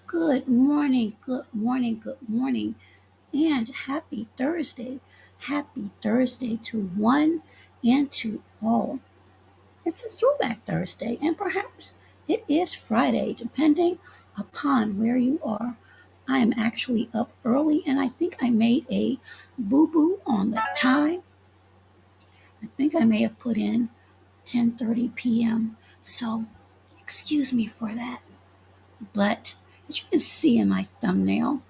Good morning, good morning, good morning, and happy Thursday. Happy Thursday to one and to all. It's a throwback Thursday, and perhaps it is Friday, depending upon where you are. I am actually up early, and I think I made a boo boo on the time. I think I may have put in 10:30 p.m. So, excuse me for that. But as you can see in my thumbnail,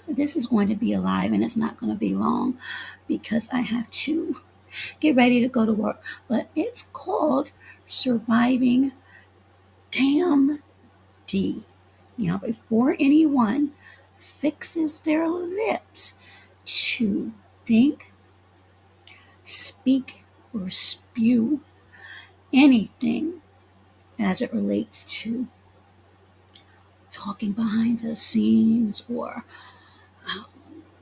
this is going to be a live and it's not going to be long because I have to get ready to go to work. But it's called Surviving DammnDee. Now, before anyone fixes their lips to think, speak, or spew anything as it relates to talking behind the scenes or uh,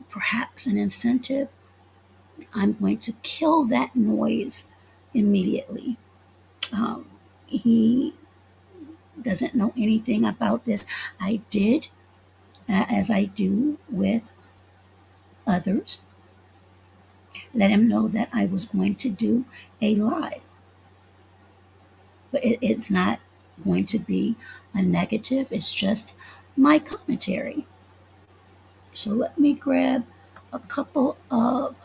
perhaps an incentive, I'm going to kill that noise immediately. He doesn't know anything about this. I did, as I do with others, let him know that I was going to do a live, but it's not going to be a negative, it's just my commentary. So let me grab a couple of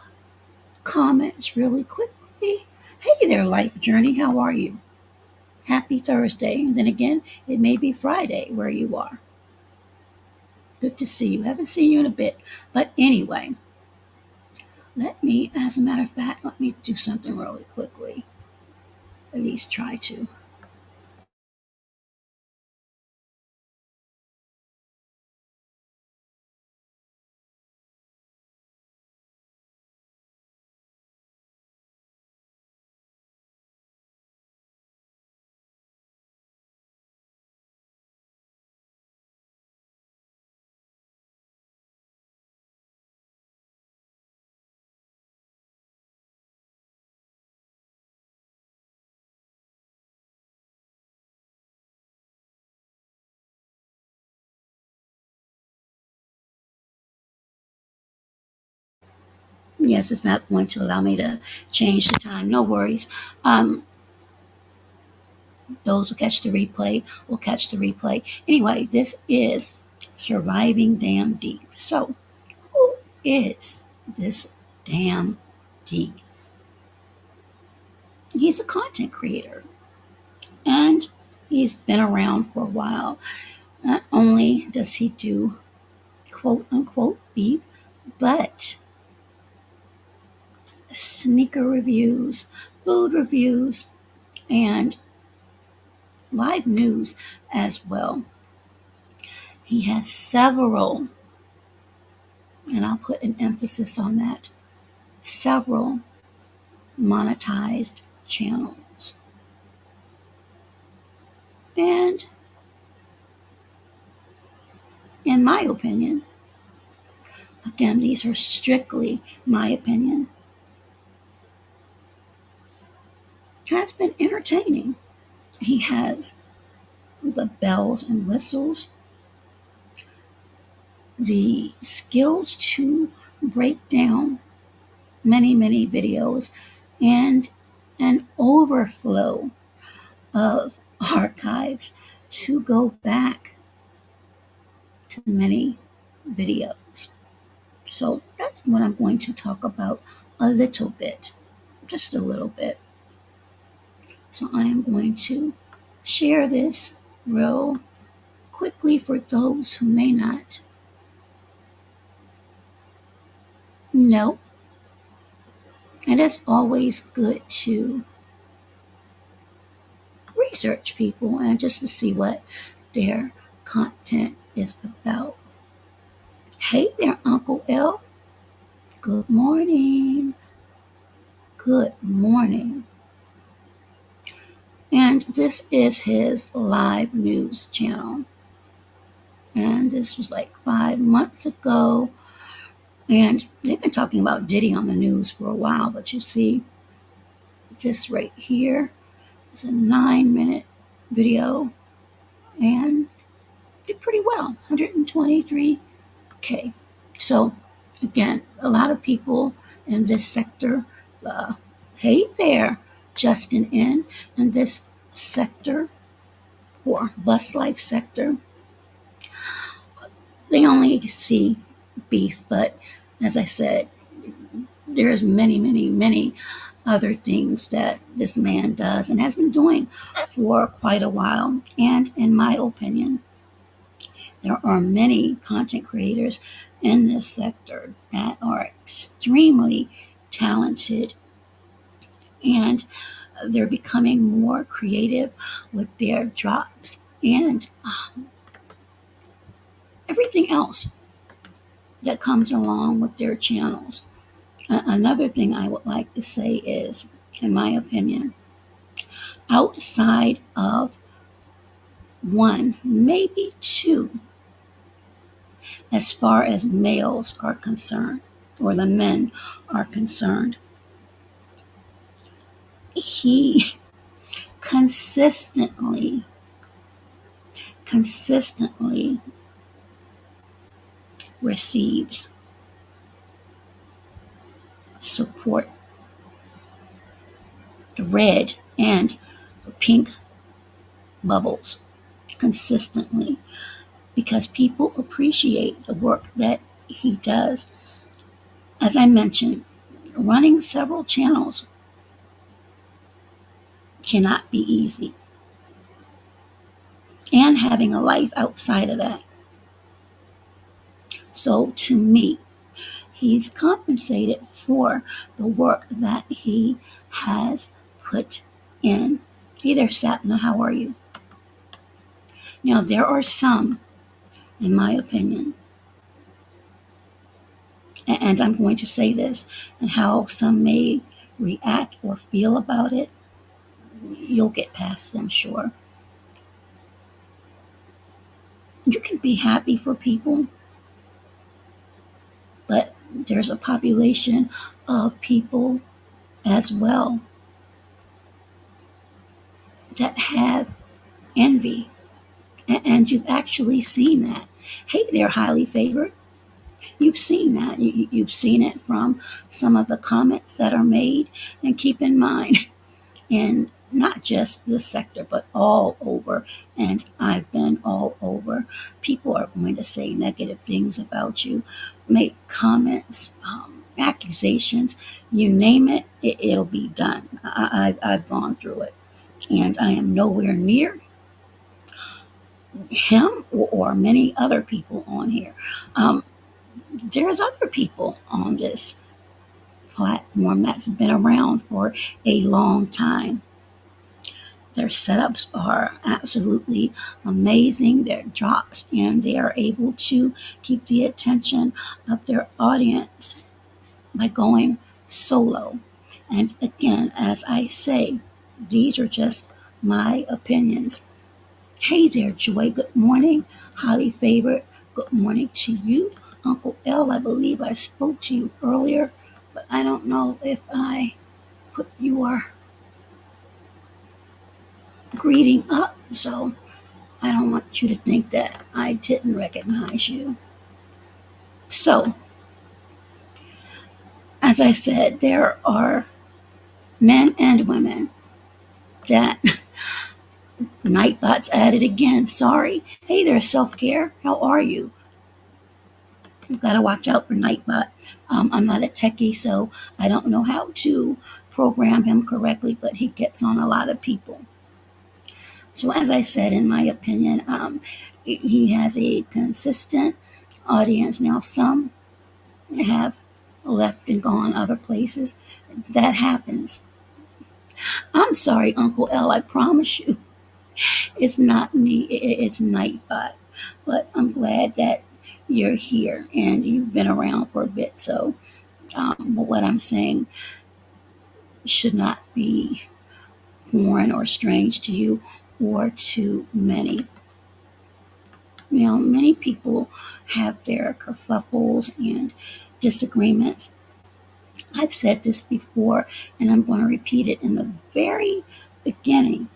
comments really quickly. Hey there, Life Journey, how are you? Happy Thursday. And then again, it may be Friday where you are. Good to see you. Haven't seen you in a bit. But anyway, as a matter of fact, let me do something really quickly. At least try to. Yes, it's not going to allow me to change the time. No worries. Um, those who catch the replay will catch the replay. Anyway, this is Surviving Damn Deep. So, who is this Damn Deep? He's a content creator and he's been around for a while. Not only does he do quote unquote beef, but sneaker reviews, food reviews, and live news as well. He has several, and I'll put an emphasis on that, several monetized channels. And in my opinion, again, these are strictly my opinion, has been entertaining. He has the bells and whistles, the skills to break down many videos, and an overflow of archives to go back to many videos. So that's what I'm going to talk about a little bit, just a little bit. So I am going to share this real quickly for those who may not know. And it's always good to research people and just to see what their content is about. Hey there, Uncle L. Good morning. Good morning. And this is his live news channel. And this was like 5 months ago. And they've been talking about Diddy on the news for a while, but you see, this right here is a 9-minute video. And did pretty well, 123K. So, again, a lot of people in this sector, uh, hey there, Justin in this sector or bus life sector, they only see beef. But as I said, there's many, many, many other things that this man does and has been doing for quite a while. And in my opinion, there are many content creators in this sector that are extremely talented, and they're becoming more creative with their drops and everything else that comes along with their channels. Another thing I would like to say is, in my opinion, outside of one, maybe two, as far as males are concerned, or the men are concerned, he consistently receives support, the red and the pink bubbles, consistently, because people appreciate the work that he does. As I mentioned, running several channels cannot be easy, and having a life outside of that. So to me, he's compensated for the work that he has put in. Hey there, Sapna, how are you? Now, there are some, in my opinion, and I'm going to say this, and how some may react or feel about it, you'll get past them, sure. You can be happy for people, but there's a population of people as well that have envy, and you've actually seen that. Hey, they're highly favored. You've seen that. You've seen it from some of the comments that are made. And keep in mind, in not just this sector, but all over, and I've been all over, people are going to say negative things about you, make comments, accusations, you name it, it'll be done. I've gone through it, and I am nowhere near him or many other people on here. There's other people on this platform that's been around for a long time. Their setups are absolutely amazing, their drops, and they are able to keep the attention of their audience by going solo. And again, as I say, these are just my opinions. Hey there, Joy. Good morning. Highly favored. Good morning to you. Uncle L, I believe I spoke to you earlier, but I don't know if I put your greeting up, so I don't want you to think that I didn't recognize you. So, as I said, there are men and women that Nightbot's at it again. Sorry. Hey there, self care. How are you? You've got to watch out for Nightbot. I'm not a techie, so I don't know how to program him correctly, but he gets on a lot of people. So, as I said, in my opinion, he has a consistent audience. Now, some have left and gone other places. That happens. I'm sorry, Uncle L. I promise you, it's not me. It's Nightbot. But I'm glad that you're here and you've been around for a bit. So, but what I'm saying should not be foreign or strange to you or to many. Now, many people have their kerfuffles and disagreements. I've said this before, and I'm going to repeat it. In the very beginning,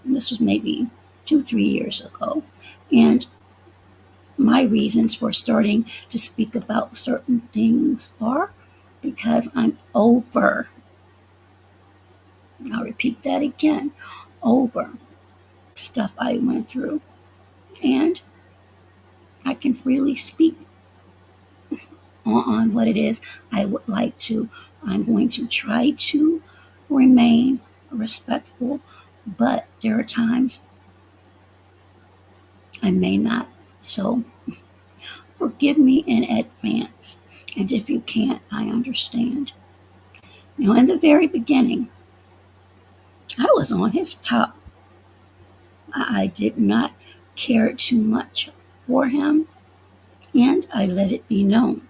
and this was maybe 2, 3 years ago, and my reasons for starting to speak about certain things are because I'm over, I'll repeat that again, over stuff I went through. And I can freely speak on what it is I would like to. I'm going to try to remain respectful, but there are times I may not. So forgive me in advance. And if you can't, I understand. Now, in the very beginning, I was on his top. I did not care too much for him, and I let it be known.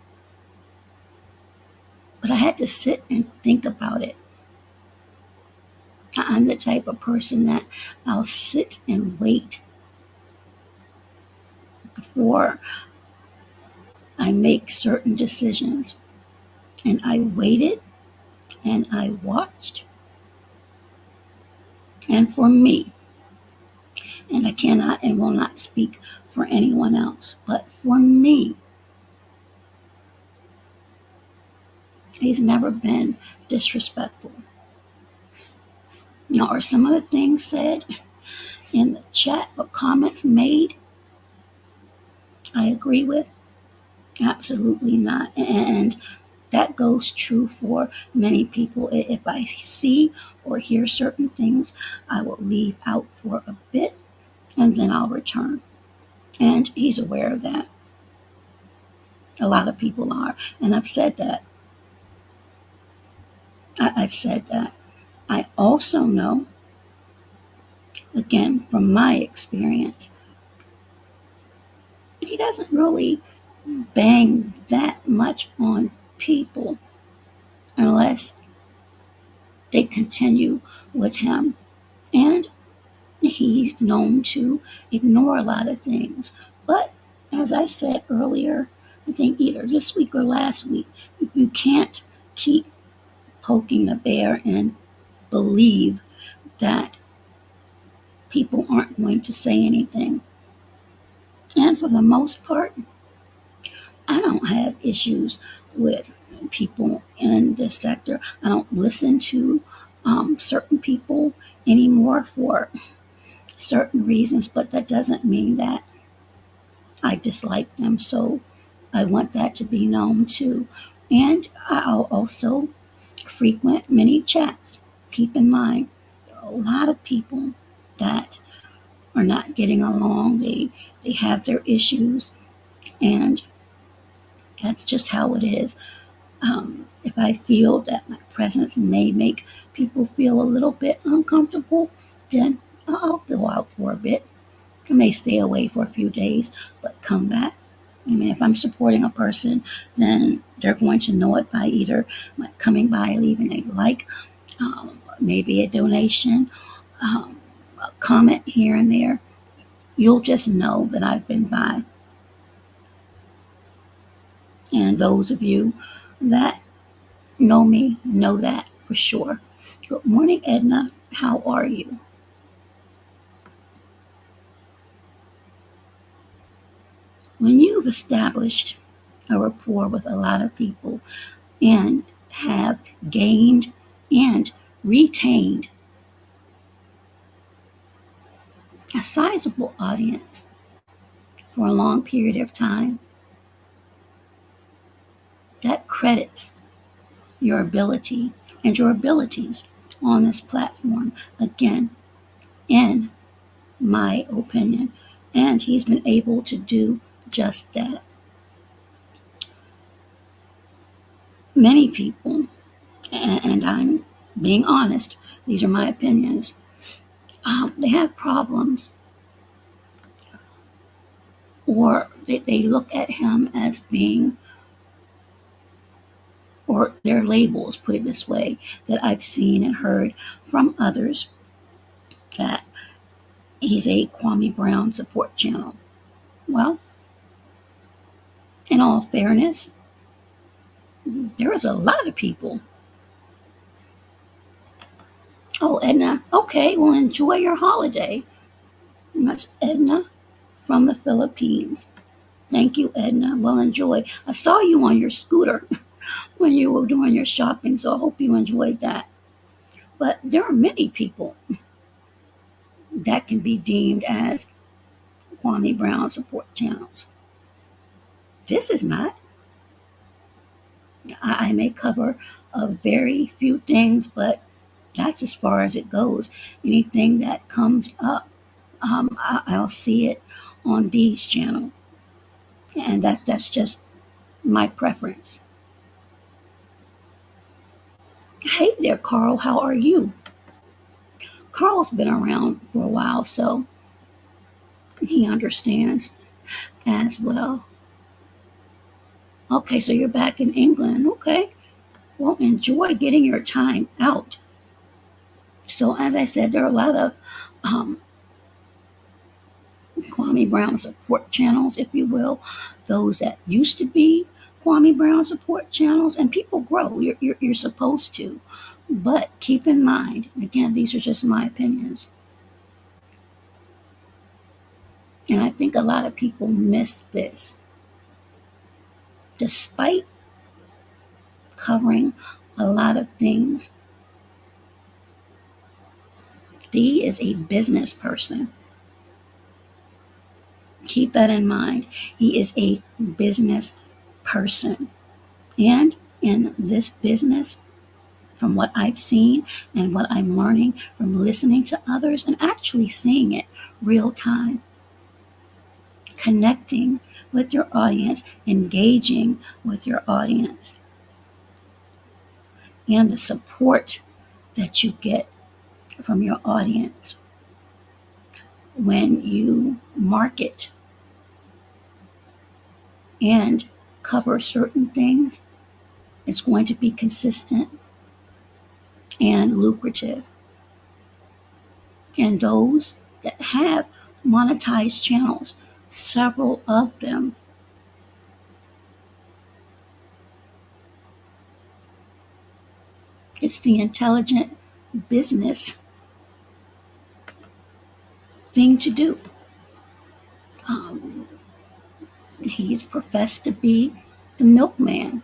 But I had to sit and think about it. I'm the type of person that I'll sit and wait before I make certain decisions. And I waited and I watched. And for me, and I cannot and will not speak for anyone else, but for me, he's never been disrespectful. Now, are some of the things said in the chat or comments made I agree with? Absolutely not. And that goes true for many people. If I see or hear certain things, I will leave out for a bit and then I'll return. And he's aware of that. A lot of people are. And I've said that. I've said that. I also know, again, from my experience, he doesn't really bang that much on people unless they continue with him. And he's known to ignore a lot of things. But as I said earlier, I think either this week or last week, you can't keep poking the bear and believe that people aren't going to say anything. And for the most part, I don't have issues with people in this sector. I don't listen to certain people anymore for certain reasons, but that doesn't mean that I dislike them. So I want that to be known too. And I'll also frequent many chats. Keep in mind, there are a lot of people that are not getting along. They have their issues, and that's just how it is. If I feel that my presence may make people feel a little bit uncomfortable, then I'll go out for a bit. I may stay away for a few days, but come back. I mean, if I'm supporting a person, then they're going to know it by either my coming by, leaving a like, maybe a donation, a comment here and there. You'll just know that I've been by. And those of you that know me know that for sure. Good morning, Edna. How are you? When you've established a rapport with a lot of people and have gained and retained a sizable audience for a long period of time, that credits your ability and your abilities on this platform. Again, in my opinion. And he's been able to do just that. Many people, and I'm being honest, these are my opinions, they have problems, or they look at him as being, or their labels, put it this way, that I've seen and heard from others, that he's a Kwame Brown support channel. Well, in all fairness, there is a lot of people. Oh, Edna, okay, well, enjoy your holiday. And that's Edna from the Philippines. Thank you, Edna. Well, enjoy. I saw you on your scooter when you were doing your shopping, so I hope you enjoyed that. But there are many people that can be deemed as Kwame Brown support channels. This is not. I may cover a very few things, but that's as far as it goes. Anything that comes up, I'll see it on Dee's channel, and that's just my preference. Hey there, Carl. How are you? Carl's been around for a while, so he understands as well. Okay, so you're back in England. Okay, well, enjoy getting your time out. So, as I said, there are a lot of um, Kwame Brown support channels, if you will, those that used to be Kwame Brown support channels, and people grow. You're supposed to. But keep in mind, again, these are just my opinions. And I think a lot of people miss this. Despite covering a lot of things, Dee is a business person. Keep that in mind. He is a business person. And in this business, from what I've seen and what I'm learning from listening to others and actually seeing it real time, connecting with your audience, engaging with your audience, and the support that you get from your audience when you market and cover certain things, it's going to be consistent and lucrative. And those that have monetized channels, several of them, it's the intelligent business thing to do. Um, he's professed to be the milkman,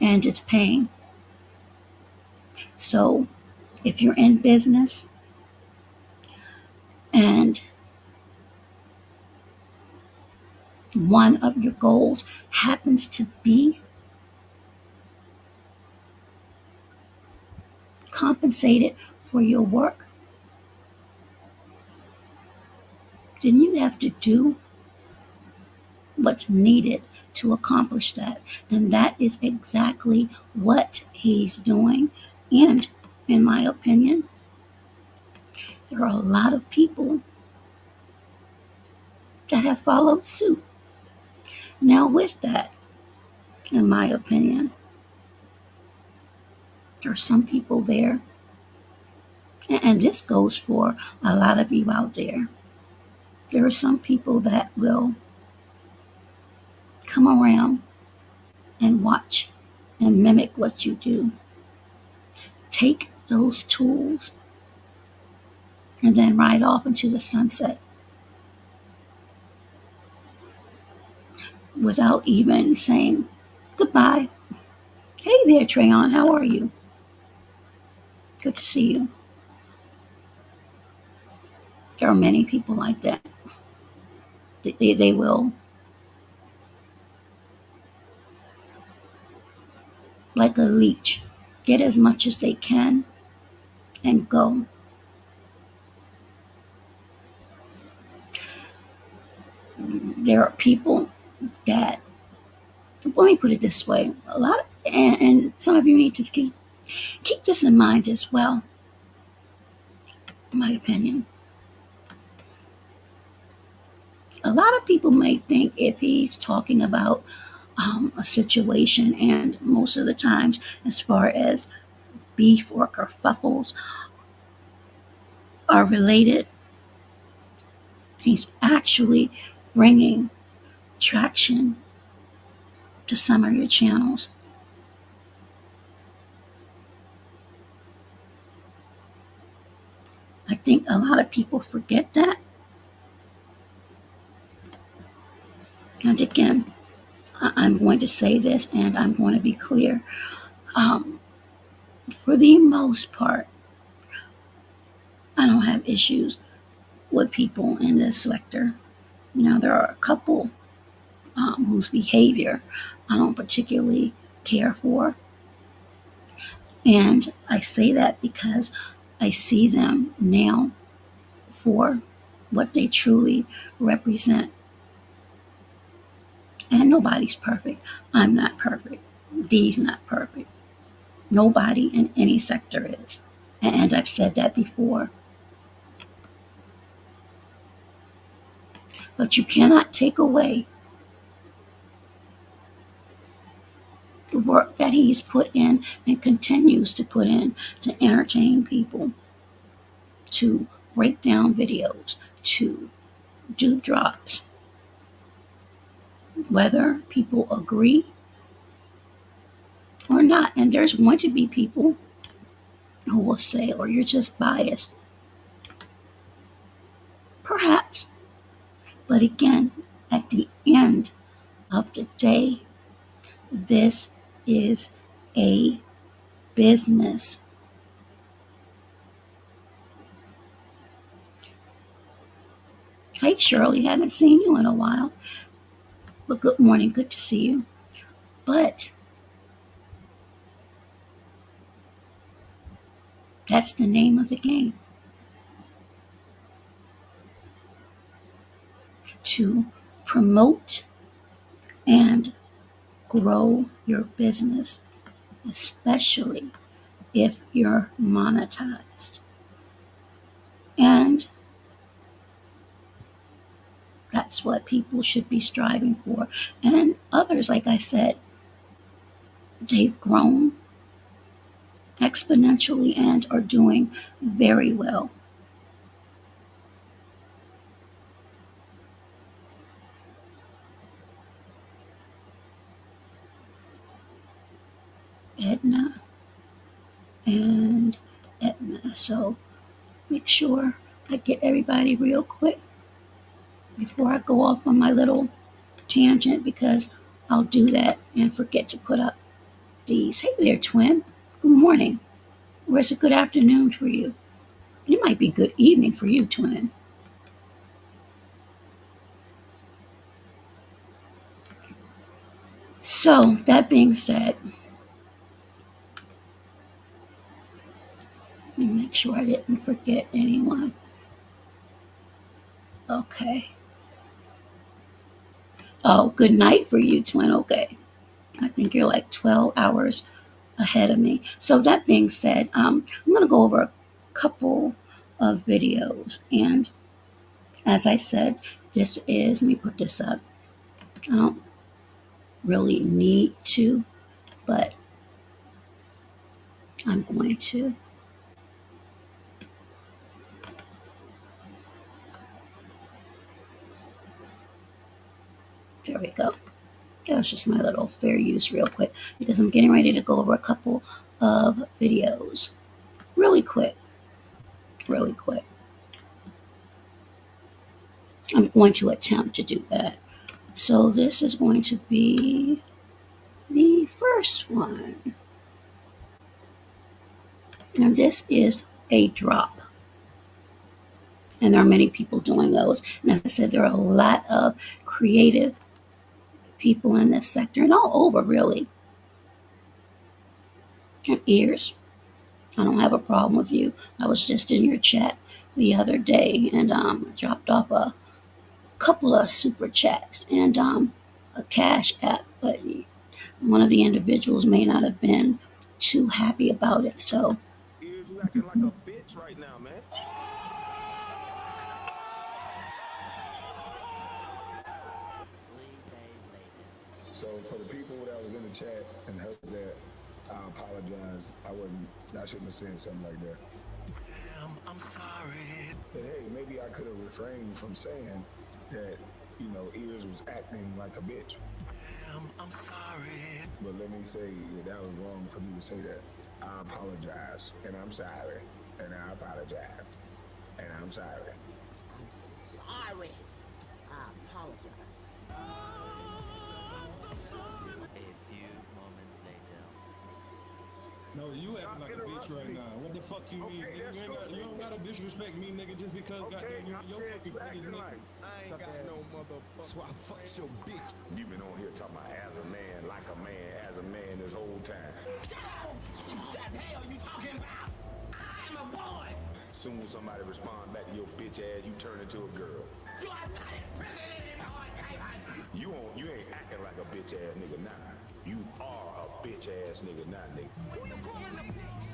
and it's paying. So if you're in business and one of your goals happens to be compensated for your work, then you have to do what's needed to accomplish that. And that is exactly what he's doing. And in my opinion, there are a lot of people that have followed suit. Now, with that, in my opinion, there are some people there, and this goes for a lot of you out there. There are some people that will come around and watch and mimic what you do. Take those tools and then ride off into the sunset without even saying goodbye. Hey there, Trayon, how are you? Good to see you. There are many people like that. They will, like a leech, get as much as they can and go. There are people that, let me put it this way, a lot, and some of you need to keep this in mind as well, in my opinion. A lot of people may think if he's talking about a situation, and most of the times, as far as beef or kerfuffles are related, he's actually bringing traction to some of your channels. I think a lot of people forget that. And again, I'm going to say this and I'm going to be clear. Um, for the most part, I don't have issues with people in this sector. Now, there are a couple whose behavior I don't particularly care for. And I say that because I see them now for what they truly represent. And nobody's perfect. I'm not perfect. Dee's not perfect. Nobody in any sector is. And I've said that before. But you cannot take away the work that he's put in and continues to put in to entertain people, to break down videos, to do drops. Whether people agree or not. And there's going to be people who will say, "Oh, you're just biased." Perhaps. But again, at the end of the day, this is a business. Hey, Shirley, haven't seen you in a while. But good morning, good to see you. But that's the name of the game. To promote and grow your business, especially if you're monetized. And that's what people should be striving for. And others, like I said, they've grown exponentially and are doing very well. Edna and Edna. So make sure I get everybody real quick before I go off on my little tangent because I'll do that and forget to put up these. Hey there, twin. Good morning. Or is it good afternoon for you? It might be good evening for you, twin. So, that being said, let me make sure I didn't forget anyone. Okay. Oh, good night for you, twin. Okay. I think you're like 12 hours ahead of me. So, that being said, I'm going to go over a couple of videos. And as I said, this is, let me put this up. I don't really need to, but I'm going to. There we go. That was just my little fair use real quick because I'm getting ready to go over a couple of videos really quick. Really quick. I'm going to attempt to do that. So this is going to be the first one. And this is a drop. And there are many people doing those. And as I said, there are a lot of creative people in this sector and all over, really. And ears. I don't have a problem with you. I was just in your chat the other day and dropped off a couple of super chats and a cash app, but one of the individuals may not have been too happy about it. So, You acting like a bitch right now, man. So for the people that was in the chat and heard that, I apologize. I shouldn't have said something like that. I'm sorry. But hey, maybe I could have refrained from saying that, Ears was acting like a bitch. I'm sorry. But let me say that was wrong for me to say that. I apologize, and I'm sorry, and I apologize, and I'm sorry. I'm sorry. I apologize. A few moments later. No, you Stop acting like a bitch interrupting right me. now. What the fuck you mean, Okay, nigga? that's your You don't opinion. gotta disrespect me, nigga, just because Okay, goddamn you I and your said fucking you friends, acting nigga. like. I ain't got no motherfucking So I fucked your friends. bitch. You been on here talking about as a man, like a man, as a man this whole time. What the hell you talking about? I am a boy. Soon as somebody respond back to your bitch ass, you turn into a girl. You are not imprisoned anymore, David. You ain't acting like a bitch ass nigga now. You are a bitch ass nigga now, nigga. Who you calling a bitch?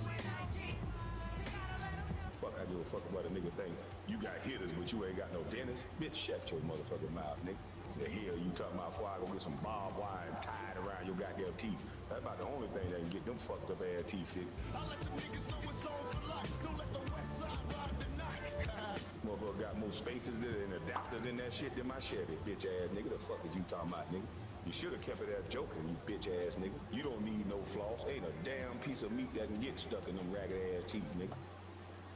Fuck, I give a fuck about a nigga thing. You got hitters, but you ain't got no dentist. Bitch, shut your motherfucking mouth, nigga. The hell you talking about before I go get some barbed wire and tie it around your goddamn teeth? That's about the only thing that can get them fucked up ass teeth fixed. I let the niggas know it's on for life. Don't let the west side ride the night. Motherfucker got more spaces and adapters in that shit than my Chevy, bitch ass nigga. The fuck is you talking about, nigga? You should have kept it as joking, you bitch ass nigga. You don't need no floss. Ain't a damn piece of meat that can get stuck in them ragged ass teeth, nigga.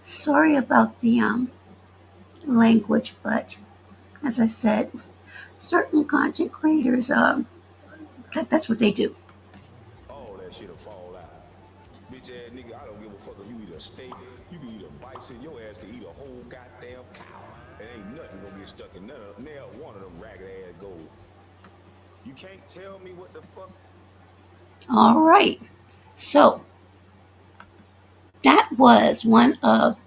Sorry about the language, but as I said, certain content creators, that's what they do. All that shit'll fall out. Bitch ass nigga, I don't give a fuck if you eat a steak, you can eat a bison, your ass can eat a whole goddamn cow. And ain't nothing gonna get stuck in nail one of them ragged ass gold. You can't tell me what the fuck. All right. So that was one of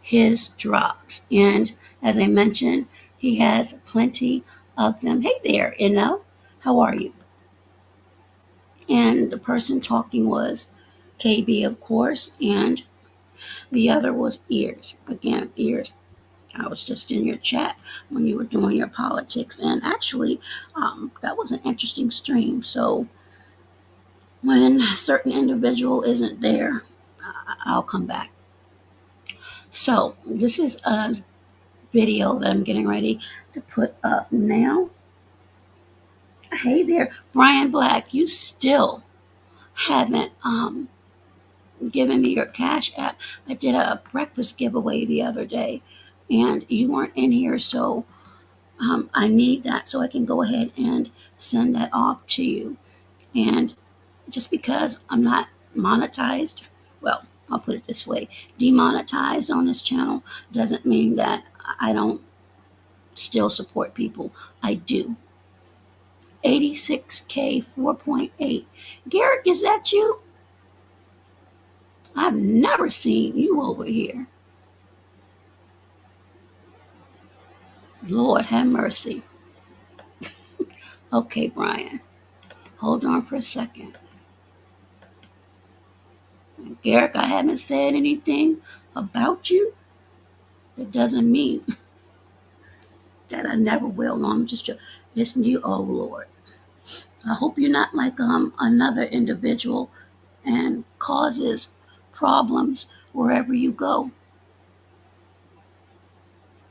his drops. And as I mentioned, he has plenty of them. Hey there, Inno. How are you? And the person talking was KB, of course, and the other was Ears. Again, Ears. I was just in your chat when you were doing your politics, and actually, that was an interesting stream. So when a certain individual isn't there, I'll come back. So this is a video that I'm getting ready to put up now. Hey there, Brian Black. You still haven't given me your cash app. I did a breakfast giveaway the other day, and you weren't in here, so I need that so I can go ahead and send that off to you. And just because I'm not monetized, well, I'll put it this way, demonetized on this channel doesn't mean that I don't still support people. I do. 86K 4.8. Garrett, is that you? I've never seen you over here. Lord have mercy. Okay, Brian, hold on for a second. Garrett, I haven't said anything about you. That doesn't mean that I never will. No, I'm just listening to you. Oh, Lord. I hope you're not like another individual and causes problems wherever you go,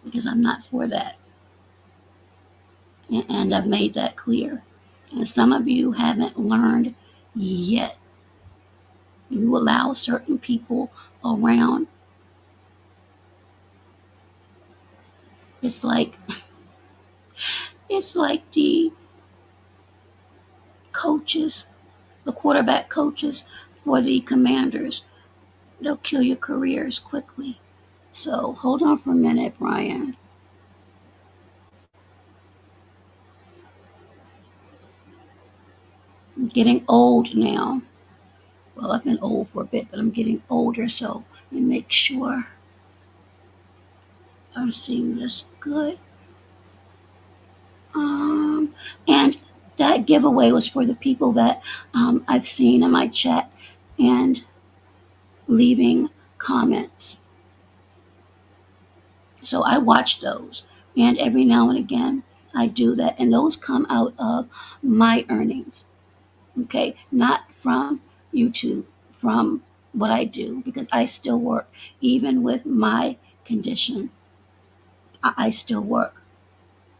because I'm not for that. And I've made that clear. And some of you haven't learned yet. You allow certain people around. It's like the coaches, the quarterback coaches for the Commanders. They'll kill your careers quickly. So hold on for a minute, Brian. I'm getting old now. Well, I've been old for a bit, but I'm getting older, so let me make sure I'm seeing this good. And that giveaway was for the people that I've seen in my chat and leaving comments. So I watch those, and every now and again I do that, and those come out of my earnings. Okay, not from YouTube, from what I do, because I still work even with my condition. I still work.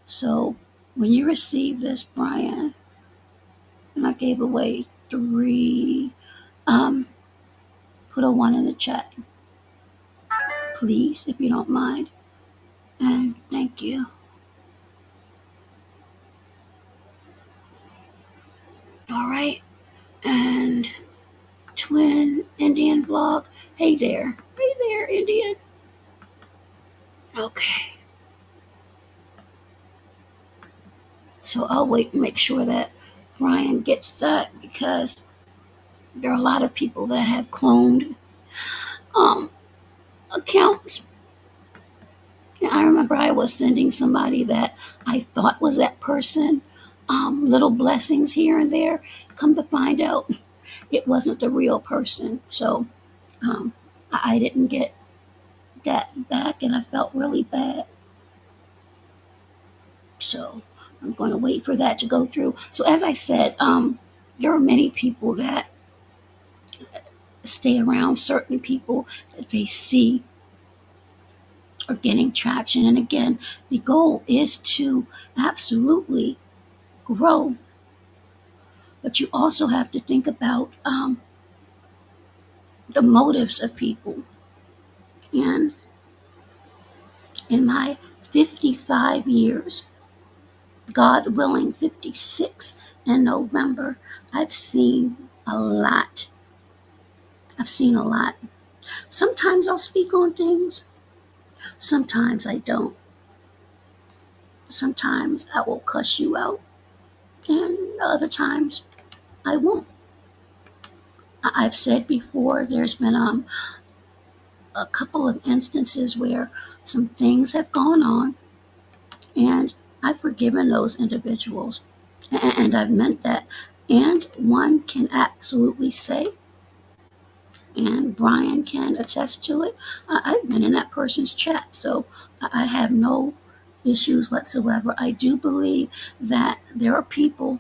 So when you receive this, Brian, and I gave away 3, um, put a 1 in the chat, please, if you don't mind. And thank you. Hey there, Indian. Okay, so I'll wait and make sure that Brian gets that because there are a lot of people that have cloned um, accounts. And I remember I was sending somebody that I thought was that person little blessings here and there. Come to find out, it wasn't the real person. So um, I didn't get that back, and I felt really bad. So I'm going to wait for that to go through. So as I said, there are many people that stay around certain people that they see are getting traction. And again, the goal is to absolutely grow, but you also have to think about the motives of people. And in my 55 years, God willing, 56 in November, I've seen a lot. I've seen a lot. Sometimes I'll speak on things, sometimes I don't. Sometimes I will cuss you out, and other times I won't. I've said before, there's been a couple of instances where some things have gone on, and I've forgiven those individuals, and I've meant that. And one can absolutely say, and Brian can attest to it, I've been in that person's chat, so I have no issues whatsoever. I do believe that there are people.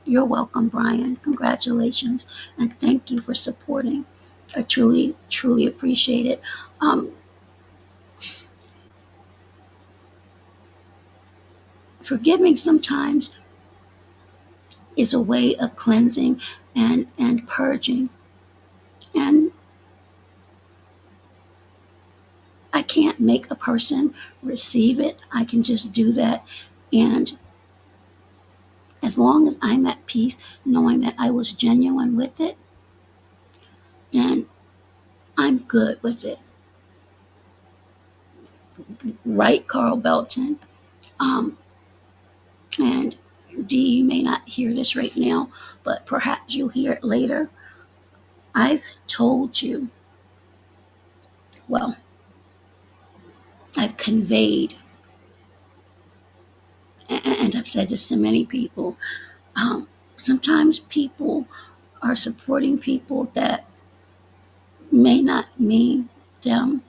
You're welcome, Brian. Congratulations, and thank you for supporting. I truly, truly appreciate it. Um, Forgiving sometimes is a way of cleansing and purging. And I can't make a person receive it. I can just do that. And as long as I'm at peace, knowing that I was genuine with it, then I'm good with it. Right, Carl Belton? Um, and Dee, you may not hear this right now, but perhaps you'll hear it later. I've told you, well, I've conveyed, and I've said this to many people. Sometimes people are supporting people that may not mean them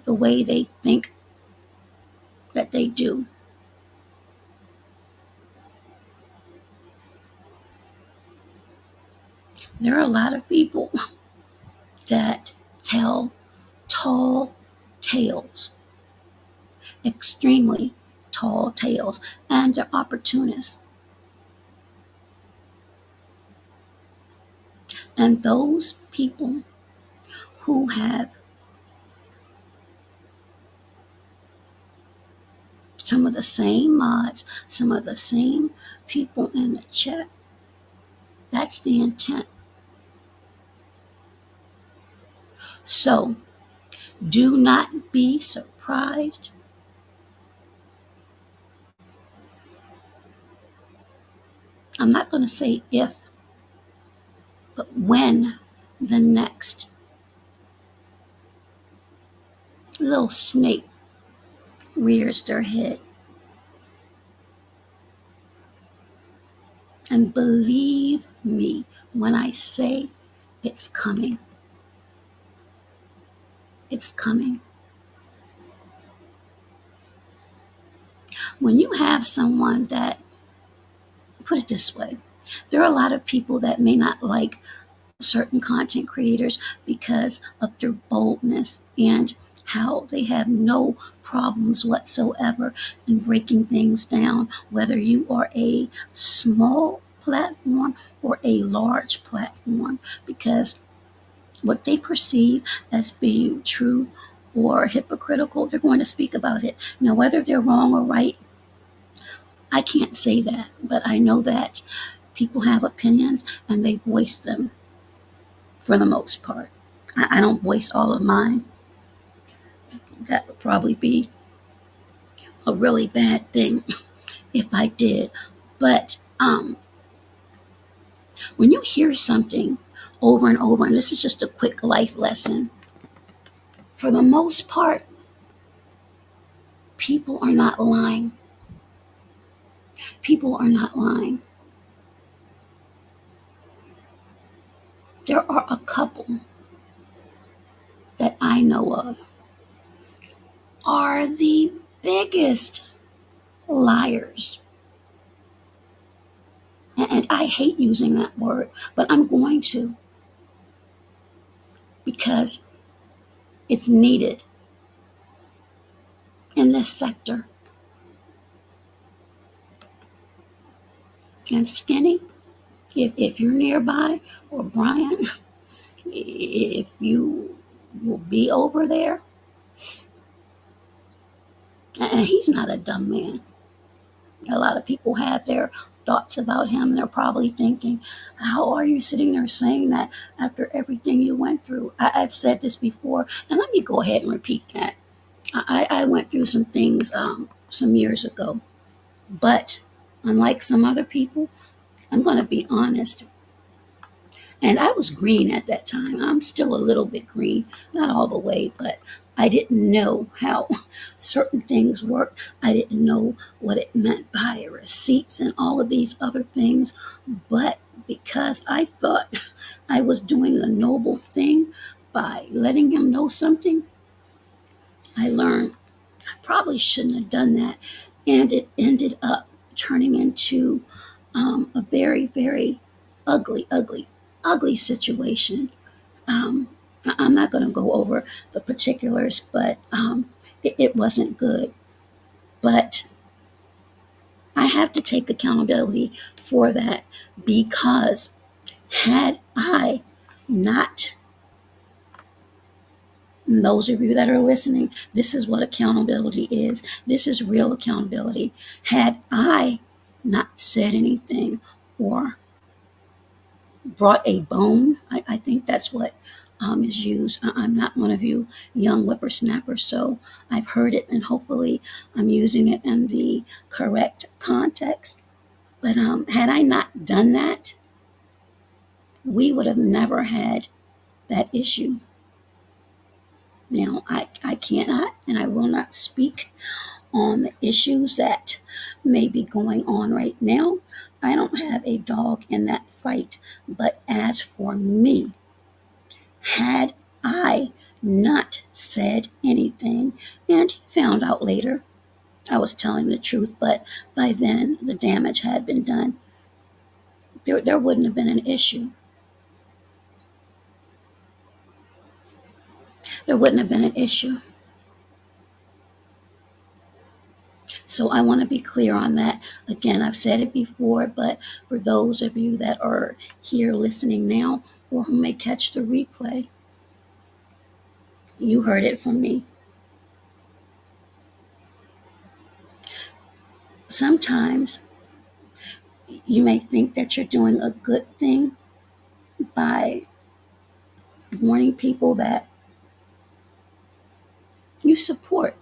the way they think that they do. There are a lot of people that tell tall tales, extremely tall tales, and they're opportunists. And those people who have some of the same mods, some of the same people in the chat, that's the intent. So do not be surprised. I'm not going to say if, but when the next little snake rears their head. And believe me when I say it's coming. It's coming. When you have someone that, put it this way, there are a lot of people that may not like certain content creators because of their boldness and how they have no problems whatsoever in breaking things down, whether you are a small platform or a large platform, because what they perceive as being true or hypocritical, they're going to speak about it. Now, whether they're wrong or right, I can't say that, but I know that people have opinions and they voice them for the most part. I don't voice all of mine. That would probably be a really bad thing if I did. But when you hear something over and over, and this is just a quick life lesson, for the most part, people are not lying. People are not lying. There are a couple that I know of are the biggest liars. And I hate using that word, but I'm going to because it's needed in this sector. And Skinny, if you're nearby, or Brian, if you will be over there, and he's not a dumb man. A lot of people have their thoughts about him. They're probably thinking, how are you sitting there saying that after everything you went through? I've said this before, and let me go ahead and repeat that. I went through some things some years ago, but unlike some other people, I'm going to be honest. And I was green at that time. I'm still a little bit green, not all the way, but I didn't know how certain things work. I didn't know what it meant by receipts and all of these other things. But because I thought I was doing a noble thing by letting him know something, I learned I probably shouldn't have done that. And it ended up turning into a very, very ugly, ugly, ugly situation. Um, I'm not going to go over the particulars, but it wasn't good. But I have to take accountability for that because had I not, those of you that are listening, this is what accountability is. This is real accountability. Had I not said anything or brought a bone. I think that's what is used. I'm not one of you young whippersnappers, so I've heard it and hopefully I'm using it in the correct context. But had I not done that, we would have never had that issue. Now, I cannot and I will not speak on the issues that may be going on right now. I don't have a dog in that fight. But as for me, had I not said anything, and he found out later I was telling the truth, but by then the damage had been done, there wouldn't have been an issue. There wouldn't have been an issue. So I want to be clear on that. Again, I've said it before, but for those of you that are here listening now or who may catch the replay, you heard it from me. Sometimes you may think that you're doing a good thing by warning people that you support.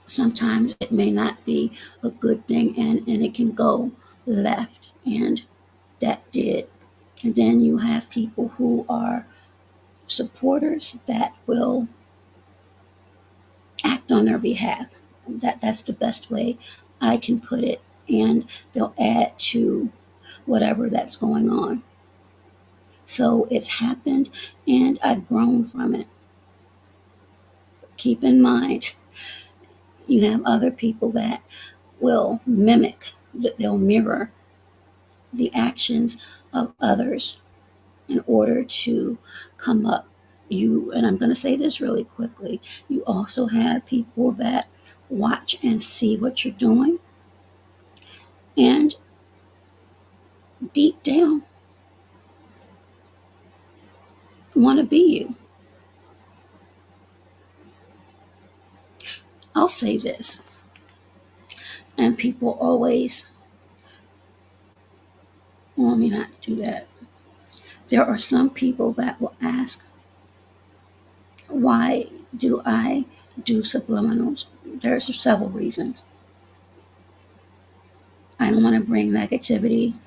Sometimes it may not be a good thing and it can go left, and that did. And then you have people who are supporters that will act on their behalf. That's the best way I can put it. And they'll add to whatever that's going on. So it's happened and I've grown from it. Keep in mind, you have other people that will mimic, that they'll mirror the actions of others in order to come up. And I'm going to say this really quickly, you also have people that watch and see what you're doing and deep down want to be you. I'll say this, and people always want me not to do that. There are some people that will ask, why do I do subliminals? There's several reasons. I don't want to bring negativity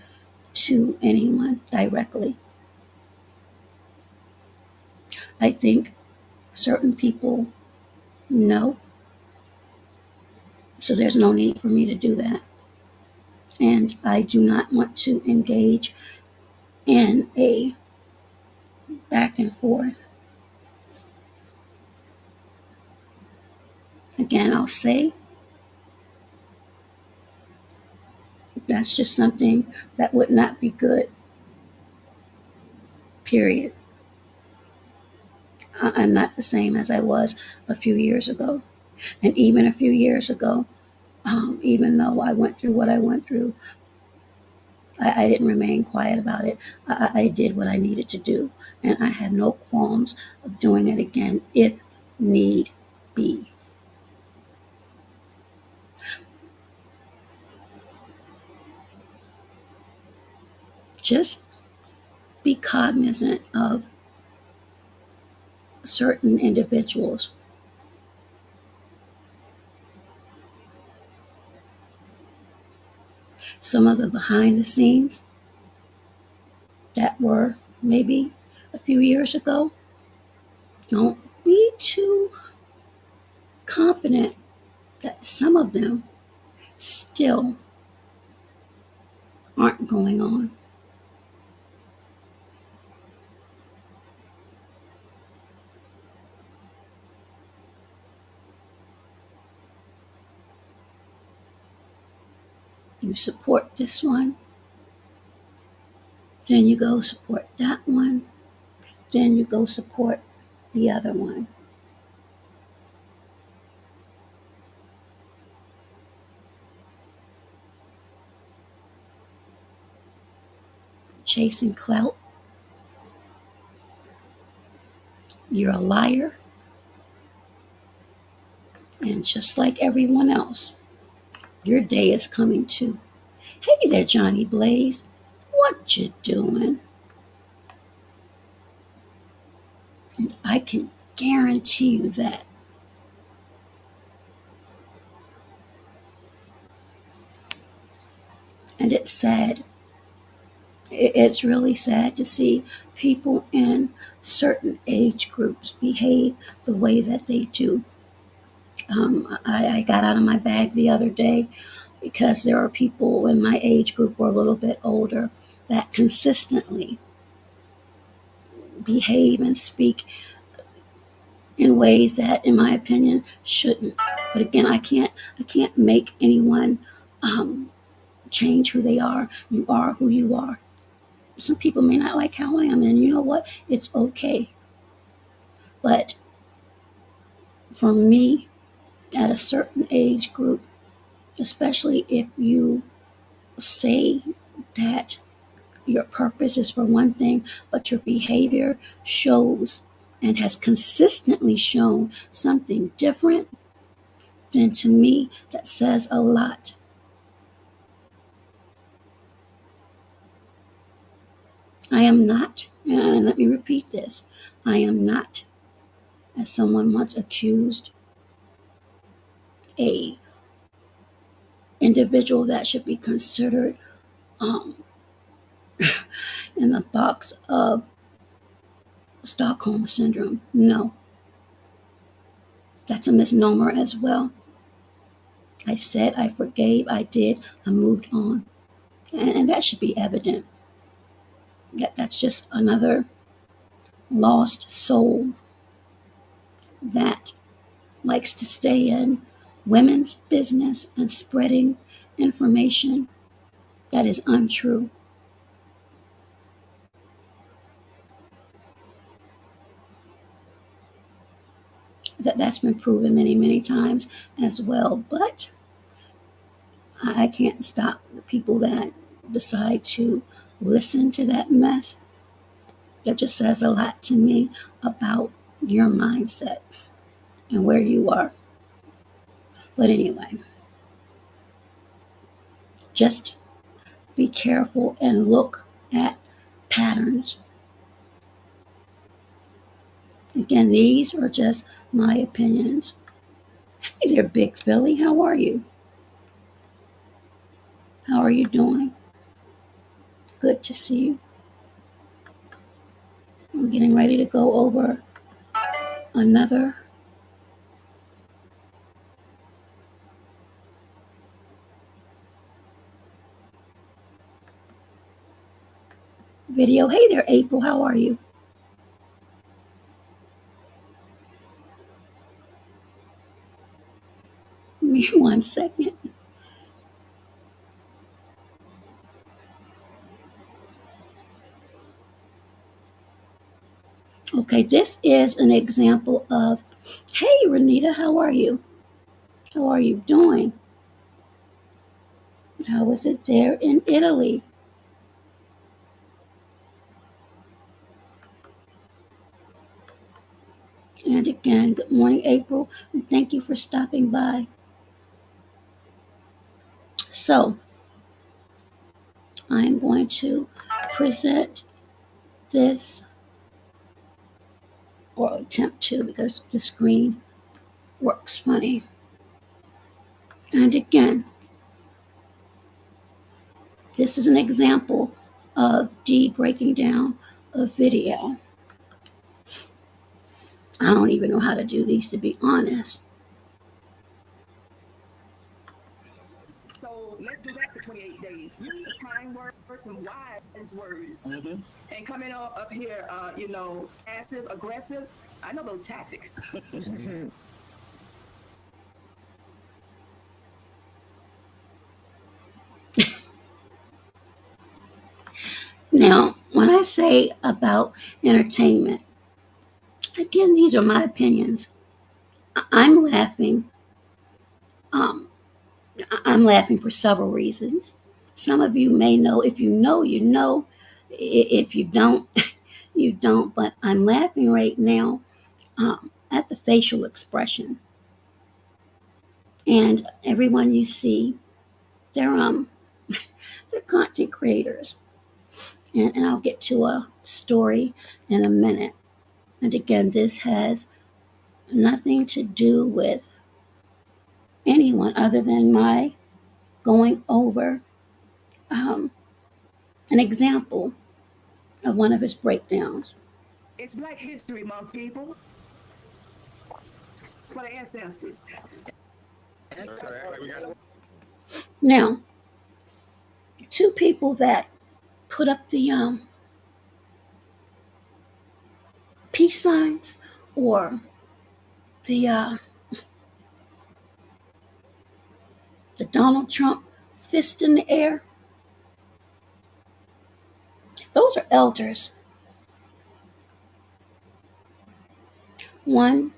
to anyone directly. I think certain people know, so there's no need for me to do that. And I do not want to engage in a back and forth. Again, I'll say that's just something that would not be good, period. I'm not the same as I was a few years ago. And even a few years ago, even though I went through what I went through, I didn't remain quiet about it. I did what I needed to do. And I have no qualms of doing it again if need be. Just be cognizant of certain individuals. Some of the behind the scenes that were maybe a few years ago, don't be too confident that some of them still aren't going on. You support this one, then you go support that one, then you go support the other one. Chasing clout, you're a liar, and just like everyone else, your day is coming too. Hey there, Johnny Blaze. What you doing? And I can guarantee you that. And it's sad. It's really sad to see people in certain age groups behave the way that they do. I got out of my bag the other day because there are people in my age group or a little bit older that consistently behave and speak in ways that, in my opinion, shouldn't. But again, I can't make anyone change who they are. You are who you are. Some people may not like how I am, and you know what? It's okay. But for me, at a certain age group, especially if you say that your purpose is for one thing, but your behavior shows and has consistently shown something different, then to me, that says a lot. I am not, and let me repeat this, I am not, as someone once accused, a individual that should be considered um, in the box of Stockholm Syndrome. No, that's a misnomer as well. I said I forgave, I did, I moved on. And that should be evident. That's just another lost soul that likes to stay in women's business and spreading information that is untrue. That's been proven many, many times as well. But I can't stop the people that decide to listen to that mess. That just says a lot to me about your mindset and where you are. But anyway, just be careful and look at patterns. Again, these are just my opinions. Hey there, Big Philly. How are you? How are you doing? Good to see you. I'm getting ready to go over another video. Hey there, April. How are you? Give me 1 second. Okay, this is an example of, hey, Renita, how are you? How are you doing? How is it there in Italy? And again, good morning, April, and thank you for stopping by. So, I'm going to present this, or attempt to, because the screen works funny. And again, this is an example of Dee breaking down a video. I don't even know how to do these, to be honest. So let's do that for 28 days. Use some kind words, some wise words. Mm-hmm. And coming up here, passive, aggressive, I know those tactics. Now, when I say about entertainment, again, these are my opinions. I'm laughing. I'm laughing for several reasons. Some of you may know. If you know, you know. If you don't, you don't. But I'm laughing right now at the facial expression. And everyone you see, they're they're content creators. And I'll get to a story in a minute. And again, this has nothing to do with anyone other than my going over an example of one of his breakdowns. It's Black History Month, people. For the ancestors. Now, two people that put up the peace signs, or the Donald Trump fist in the air, those are elders. One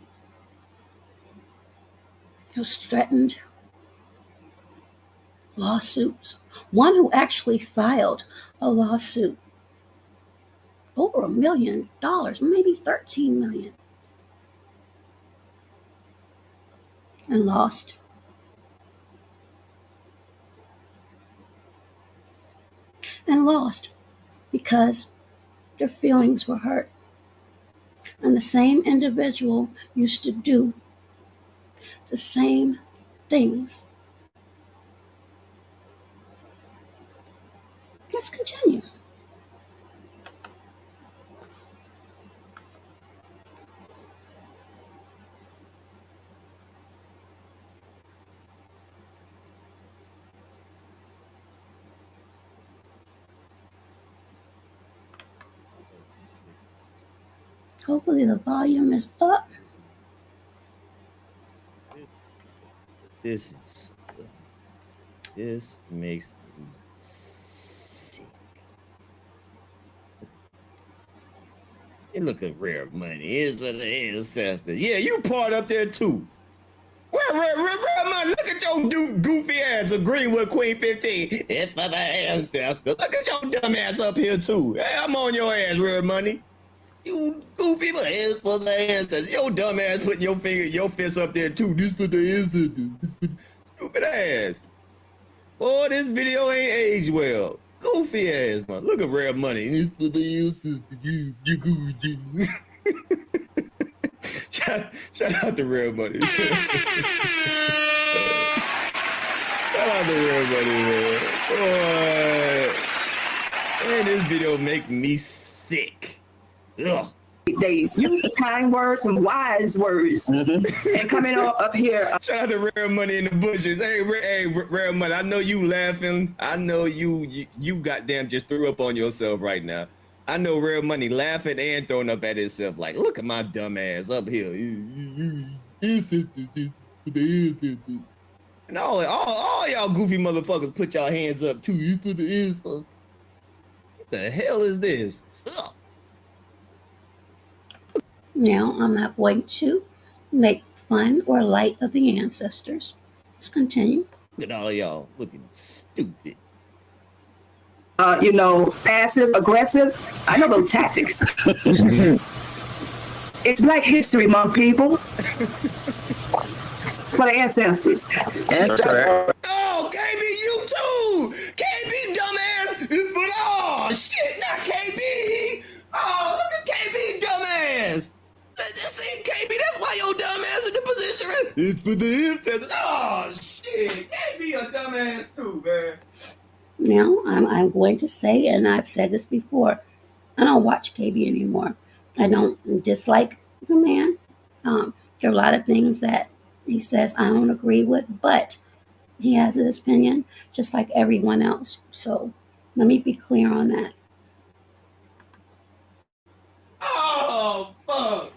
who's threatened lawsuits, one who actually filed a lawsuit over $1 million, maybe 13 million, and lost. And lost because their feelings were hurt. And the same individual used to do the same things. Let's continue. Hopefully the volume is up. This makes me sick. Hey, look at Rare Money. It's for the ancestors. Yeah, you part up there too. Rare Money, look at your goofy ass agreeing with Queen 15. It's for the ancestors. Look at your dumb ass up here too. Hey, I'm on your ass, Rare Money. You goofy, but it's for the ancestors. Your dumb ass putting your fist up there too. This for the ancestors. Stupid ass. Oh, this video ain't aged well. Goofy ass, man. Look at Rare Money. It's for the ancestors. You goofy. Shout out to Real Money. Shout out to Real Money, man. Boy. Man, this video make me sick. Ugh. Days. Use some kind words, some wise words, and coming up here. Shout out to Real Money in the bushes. Hey, Real Money, I know you laughing. I know you goddamn just threw up on yourself right now. I know Real Money laughing and throwing up at himself like, look at my dumb ass up here. And all y'all goofy motherfuckers put y'all hands up too. You for the ancestors. What the hell is this? Ugh. Now, I'm not going to make fun or light of the ancestors. Let's continue. Look at all y'all looking stupid. Passive aggressive. I know those tactics. It's Black History Month, people. For the ancestors. Oh, KB, you too! KB, dumbass! Oh, shit, not KB! Oh, look at KB, dumbass! Just say KB, that's why your dumbass in the position. It's for the ancestors. Oh, shit, KB a dumbass too, man. Now, I'm going to say, and I've said this before, I don't watch KB anymore. I don't dislike the man. There are a lot of things that he says I don't agree with, but he has his opinion just like everyone else. So let me be clear on that. Oh, fuck.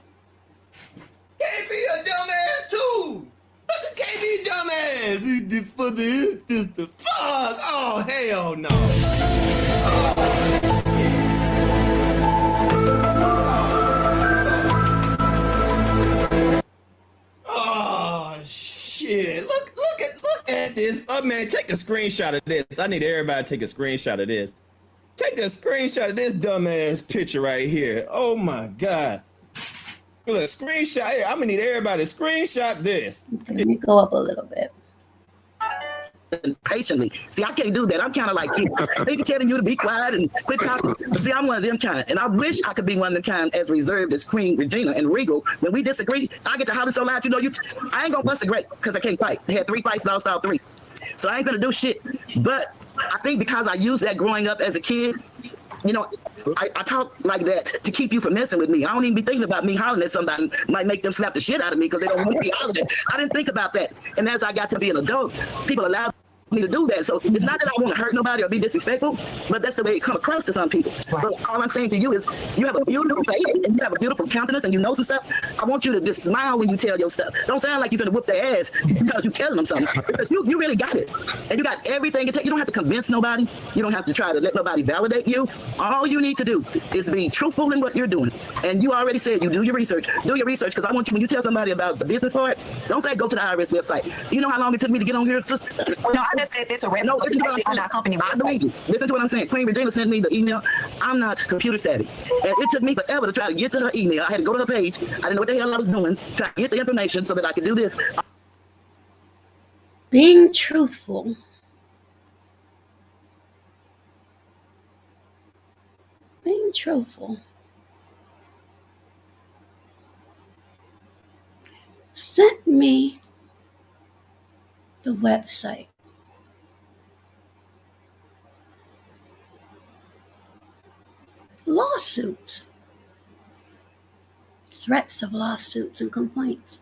KB a dumbass too. Look at KB dumbass. It's for the ancestors. Fuck. Oh, hell no. Oh, shit. Look at this. Oh, man, take a screenshot of this. I need everybody to take a screenshot of this. Take a screenshot of this dumbass picture right here. Oh, my God. Look, screenshot. I'm going to need everybody to screenshot this. Okay, let me go up a little bit. Patiently. See, I can't do that. I'm kind of like you. They be telling you to be quiet and quit talking. But see, I'm one of them kind. And I wish I could be one of them kind as reserved as Queen Regina and Regal. When we disagree, I get to holler so loud, I ain't going to bust a grape because I can't fight. I had 3 fights, lost all 3. So I ain't going to do shit. But I think because I used that growing up as a kid, I talk like that to keep you from messing with me. I don't even be thinking about me hollering at somebody might make them slap the shit out of me because they don't want to be hollered at. I didn't think about that. And as I got to be an adult, people allowed me to do that. So it's not that I want to hurt nobody or be disrespectful, but that's the way it come across to some people. Right. So all I'm saying to you is you have a beautiful face and you have a beautiful countenance and you know some stuff. I want you to just smile when you tell your stuff. Don't sound like you're gonna whoop their ass because you telling them something. Because you really got it. And you got everything it takes. You don't have to convince nobody. You don't have to try to let nobody validate you. All you need to do is be truthful in what you're doing. And you already said you do your research. Do your research because I want you, when you tell somebody about the business part, don't say go to the IRS website. You know how long it took me to get on here, sister? Well, no, I just said it's a reference. No, listen to what actually I'm on saying. our company I believe you. Listen to what I'm saying. Queen Regina sent me the email. I'm not computer savvy. And it took me forever to try to get to her email. I had to go to her page. I didn't know what the hell I was doing. Try to get the information so that I could do this. Being truthful. Being truthful. Sent me the website. Lawsuits. Threats of lawsuits and complaints.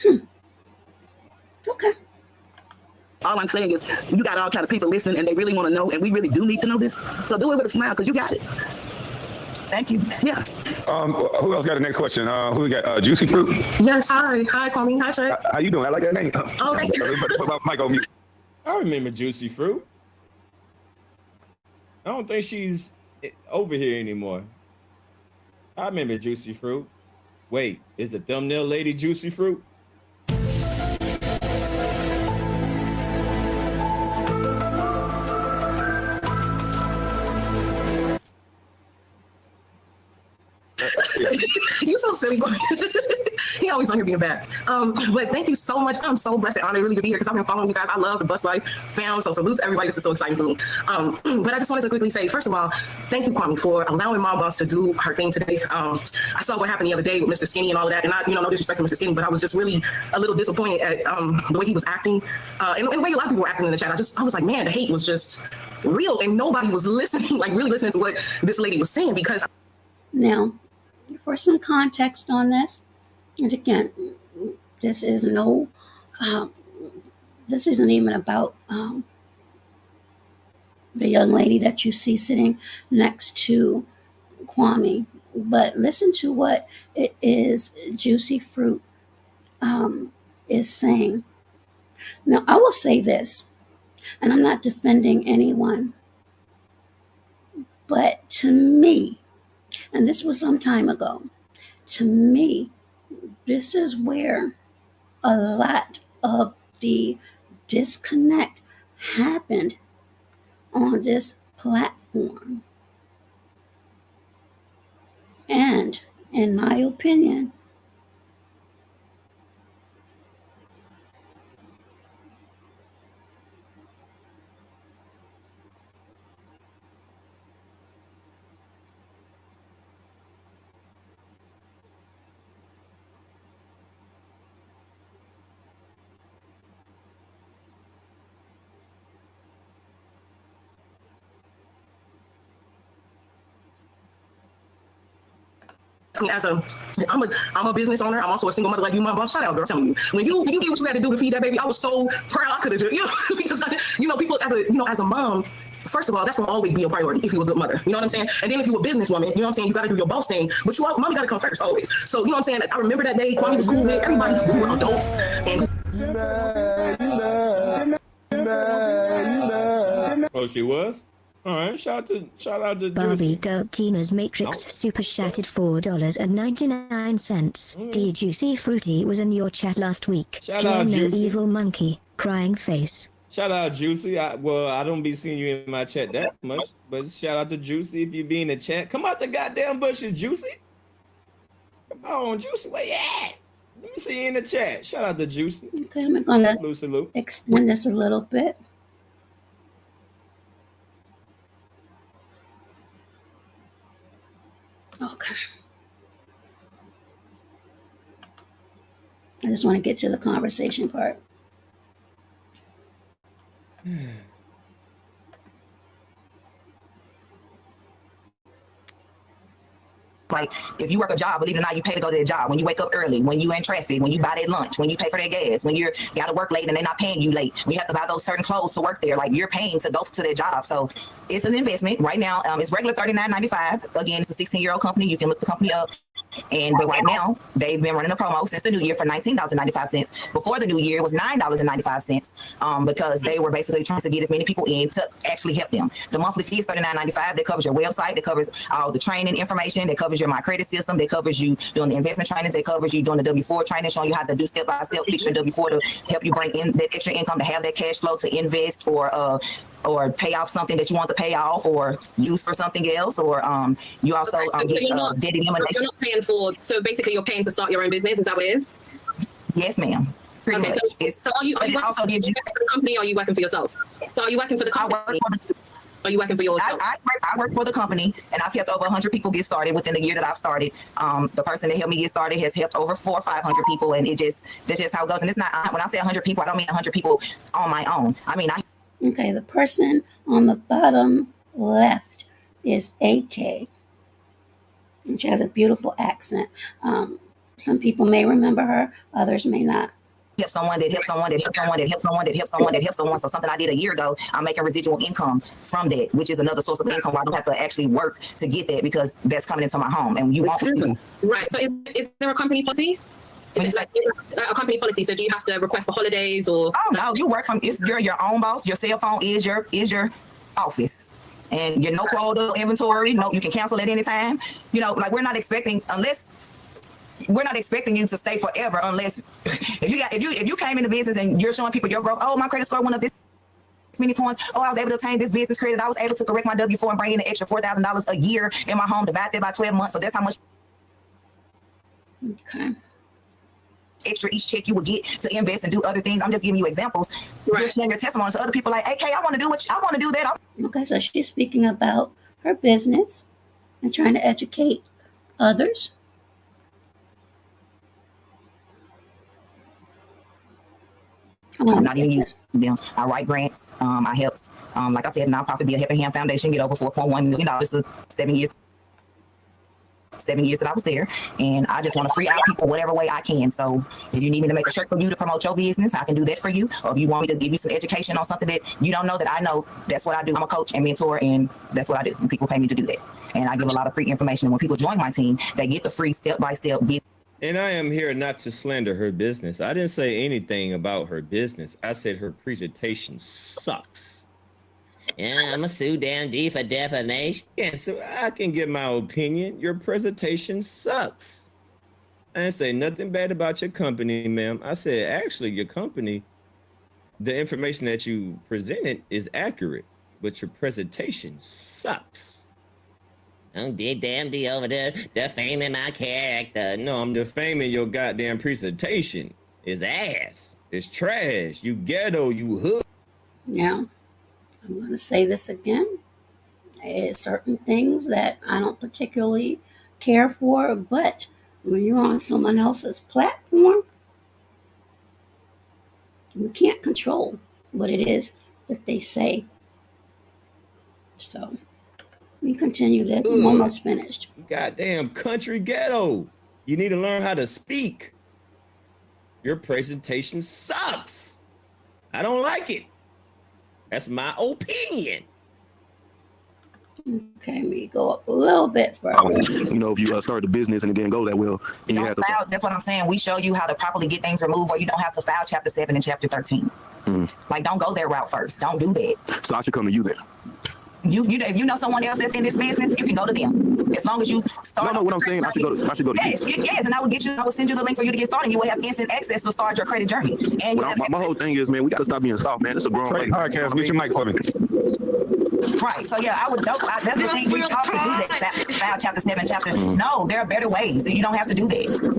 Okay. All I'm saying is you got all kind of people listening and they really want to know and we really do need to know this. So do it with a smile because you got it. Thank you. Yeah. Who else got the next question? Who we got? Juicy Fruit. Yes, hi. Hi, Kwame. Hi, Shay. How you doing? I like that name. Oh, thank you. Put my mic on mute. I remember Juicy Fruit. I don't think she's over here anymore. I remember Juicy Fruit. Wait, is the thumbnail lady Juicy Fruit? You so silly. He always on here being bad. But thank you so much. I'm so blessed and honored really to be here because I've been following you guys. I love the Bus Life fam. So salute to everybody. This is so exciting for me. But I just wanted to quickly say, first of all, thank you, Kwame, for allowing Mom Boss to do her thing today. I saw what happened the other day with Mr. Skinny and all of that. And I, no disrespect to Mr. Skinny, but I was just really a little disappointed at the way he was acting. And the way a lot of people were acting in the chat. I was like, man, the hate was just real and nobody was listening, like really listening to what this lady was saying because. Now, for some context on this, and again, this is this isn't even about the young lady that you see sitting next to Kwame, but listen to what it is Juicy Fruit is saying. Now, I will say this, and I'm not defending anyone, but to me, and this was some time ago, to me, this is where a lot of the disconnect happened on this platform. And in my opinion, I'm a business owner. I'm also a single mother like you, Mom Boss. Shout out, girl. I'm telling you, when you did what you had to do to feed that baby, I was so proud. I could have, because people as a mom. First of all, that's gonna always be a priority if you're a good mother. You know what I'm saying? And then if you're a businesswoman, you know what I'm saying, you gotta do your boss thing. But mommy gotta come first always. So you know what I'm saying? I remember that day, Kwame was cool with everybody who were adults and Oh, she was? All right, shout out to Barbie Juicy. Girl Tina's Matrix Super Chatted $4.99. D Juicy Fruity was in your chat last week. Shout out, Play no Juicy. evil monkey, crying face. Shout out Juicy. I don't be seeing you in my chat that much, but shout out to Juicy if you be in the chat. Come out the goddamn bushes, Juicy. Come on, Juicy. Where you at? Let me see you in the chat. Shout out to Juicy. okay, I'm gonna Salute. extend this a little bit. Okay. I just want to get to the conversation part. Like, if you work a job, believe it or not, you pay to go to the job. When you wake up early, when you in traffic, when you buy that lunch, when you pay for that gas, when you got to work late and they're not paying you late, when you have to buy those certain clothes to work there, like you're paying to go to their job. So it's an investment. Right now, it's regular $39.95. Again, it's a 16-year-old company. You can look the company up. But right now, they've been running a promo since the new year for $19.95. Before the new year, it was $9.95 because they were basically trying to get as many people in to actually help them. The monthly fee is $39.95. That covers your website. That covers all the training information. That covers your My Credit system. That covers you doing the investment trainings. That covers you doing the W-4 training, showing you how to do step-by-step, fix your W-4 to help you bring in that extra income to have that cash flow to invest or pay off something that you want to pay off or use for something else, or you also get debt elimination. You're not paying for, so basically you're paying to start your own business, is that what it is? Yes, ma'am. Pretty Okay, much. so are you working for the company or are you working for yourself? So are you working for the company? Or are you working for yourself? I work for the company, and I've helped over 100 people get started within the year that I've started. The person that helped me get started has helped over 400 or 500 people, and that's just how it goes. And it's not, when I say 100 people, I don't mean 100 people on my own. I mean, Okay, the person on the bottom left is AK. And she has a beautiful accent. Some people may remember her, others may not. help someone that helps someone that helps someone that helps someone that helps someone that helps someone. So something I did a year ago, I'm making residual income from that, which is another source of income where I don't have to actually work to get that because that's coming into my home. And you won't. Right. So is there a company policy? Is it like a company policy? So do you have to request for holidays or? Oh no, you work from. You're your own boss. Your cell phone is your office. And you're no quota inventory. No, you can cancel at any time. You know, like we're not expecting you to stay forever unless if you came into business and you're showing people your growth. Oh, my credit score went up this many points. Oh, I was able to obtain this business credit. I was able to correct my W-4 and bring in an extra $4,000 a year in my home, divide that by 12 months. So that's how much Okay. Extra each check you would get to invest and do other things. I'm just giving you examples. Right. You're sharing your testimony so other people like, AK, I want to do I want to do that. Okay, so she's speaking about her business and trying to educate others. I'm not even using them. I write grants. I helped, like I said, nonprofit Be a Helping Hand Foundation get over $4.1 million for 7 years. 7 years that I was there, and I just want to free out people whatever way I can. So if you need me to make a shirt for you to promote your business, I can do that for you. Or if you want me to give you some education on something that you don't know that I know, that's what I do. I'm a coach and mentor, and that's what I do. And people pay me to do that. And I give a lot of free information. And when people join my team, they get the free step-by-step business. And I am here not to slander her business. I didn't say anything about her business. I said her presentation sucks. And I'm gonna sue DammnDee for defamation. Yeah, so I can give my opinion. Your presentation sucks. I didn't say nothing bad about your company, ma'am. I said, actually, your company, the information that you presented is accurate, but your presentation sucks. Oh, did DammnDee over there defaming my character? No, I'm defaming your goddamn presentation. It's ass. It's trash. You ghetto, you hood. Now, I'm going to say this again. There's certain things that I don't particularly care for, but when you're on someone else's platform, you can't control what it is that they say. So, we continue this. I'm almost finished. Goddamn country ghetto. You need to learn how to speak. Your presentation sucks. I don't like it. That's my opinion. Okay, we go up a little bit further. You know, if you start a business and it didn't go that well, and you have to file, that's what I'm saying. We show you how to properly get things removed, or you don't have to file Chapter 7 and Chapter 13. Like, don't go that route first. Don't do that. So I should come to you then. If you know someone else that's in this business, you can go to them. As long as you start. No, what I'm saying, I should go to you. Yes, and I will send you the link for you to get started. You will have instant access to start your credit journey. And my whole thing is, man, we got to stop being soft, man. It's a grown lady. Podcast, get your mic for me. Right. So yeah, that's the thing. We talk to do that. File Chapter 7, Chapter. No, there are better ways. You don't have to do that.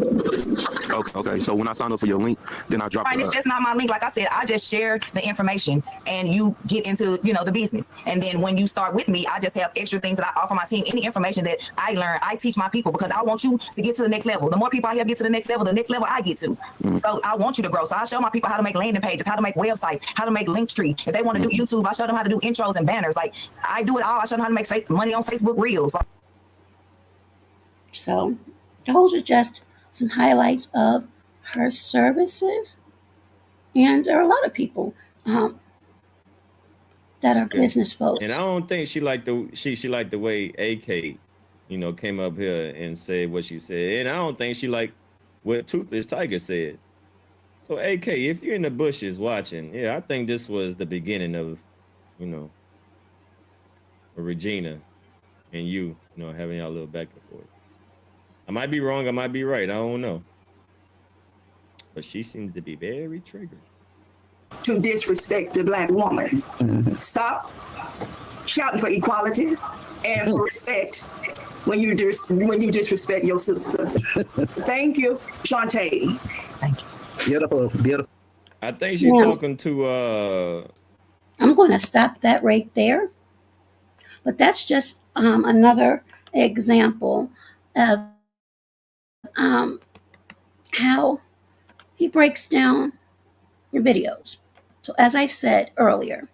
Okay. So when I sign up for your link, then I drop. Right. It's just not my link. Like I said, I just share the information, and you get into the business. And then when you start with me, I just have extra things that I offer my team. Any information that I learn, I teach my people, because I want you to get to the next level. The more people I have get to the next level I get to. So I want you to grow. So I show my people how to make landing pages, how to make websites, how to make Linktree. If they want to do YouTube, I show them how to do intros and banners. Like, I do it all. I show them how to make money on Facebook Reels. So those are just some highlights of her services. And there are a lot of people that are business folks. And I don't think she liked the way AK, came up here and said what she said. And I don't think she liked what Toothless Tiger said. So AK, if you're in the bushes watching, I think this was the beginning of, Regina and you having y'all little back and forth. I might be wrong, I might be right, I don't know. But she seems to be very triggered. To disrespect the Black woman. Stop shouting for equality and for respect when you disrespect your sister. Thank you, Shantae. Thank you. Beautiful. I think she's talking to I'm going to stop that right there. But that's just another example of how he breaks down the videos. So as I said earlier,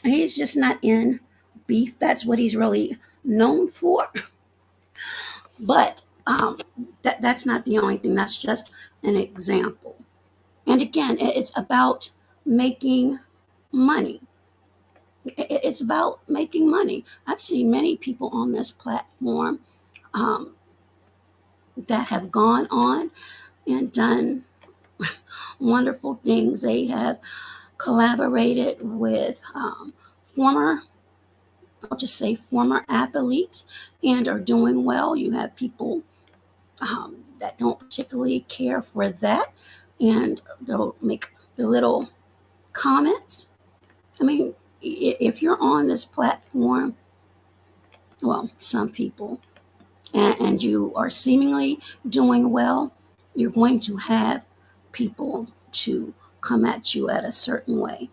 he's just not in beef. That's what he's really known for. But that's not the only thing. That's just an example. And again, it's about making money. It's about making money. I've seen many people on this platform that have gone on and done wonderful things. They have collaborated with former athletes and are doing well. You have people that don't particularly care for that, and they'll make the little comments. I mean, if you're on this platform, well, some people, and you are seemingly doing well, you're going to have people to come at you at a certain way.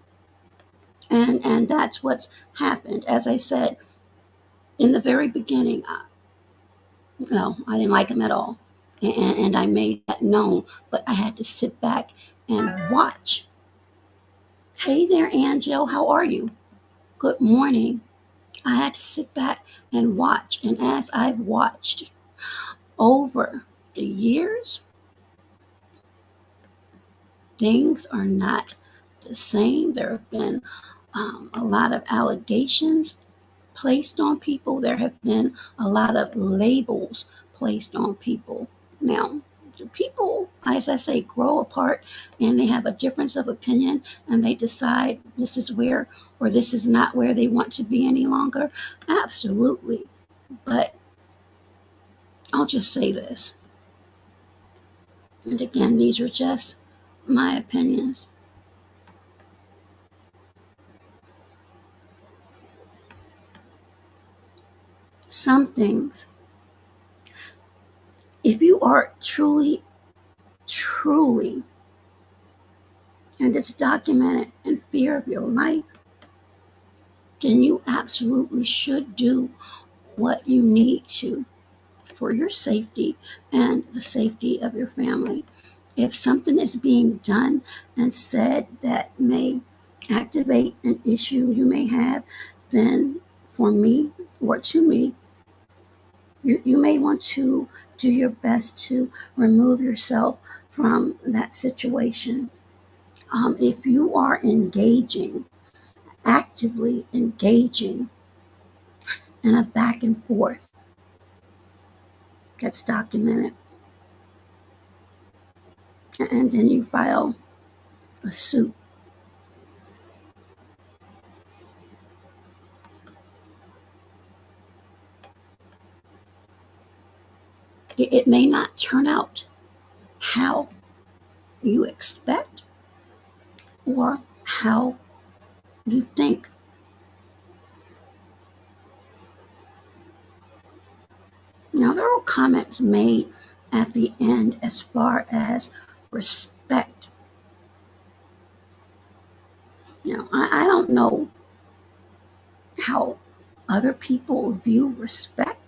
And that's what's happened. As I said in the very beginning, no, I didn't like him at all. And I made that known, but I had to sit back and watch. Hey there, Angel, how are you? Good morning. I had to sit back and watch. And as I've watched over the years, things are not the same. There have been a lot of allegations placed on people. There have been a lot of labels placed on people. Now, do people, as I say, grow apart and they have a difference of opinion and they decide this is where or this is not where they want to be any longer? Absolutely. But I'll just say this. And again, these are just my opinions. Some things, if you are truly, truly, and it's documented in fear of your life, then you absolutely should do what you need to for your safety and the safety of your family. If something is being done and said that may activate an issue you may have, then for me or to me, you may want to do your best to remove yourself from that situation. If you are engaging, actively engaging in a back and forth that's documented, and then you file a suit, it may not turn out how you expect or how you think. Now, there were comments made at the end as far as respect. Now, I don't know how other people view respect,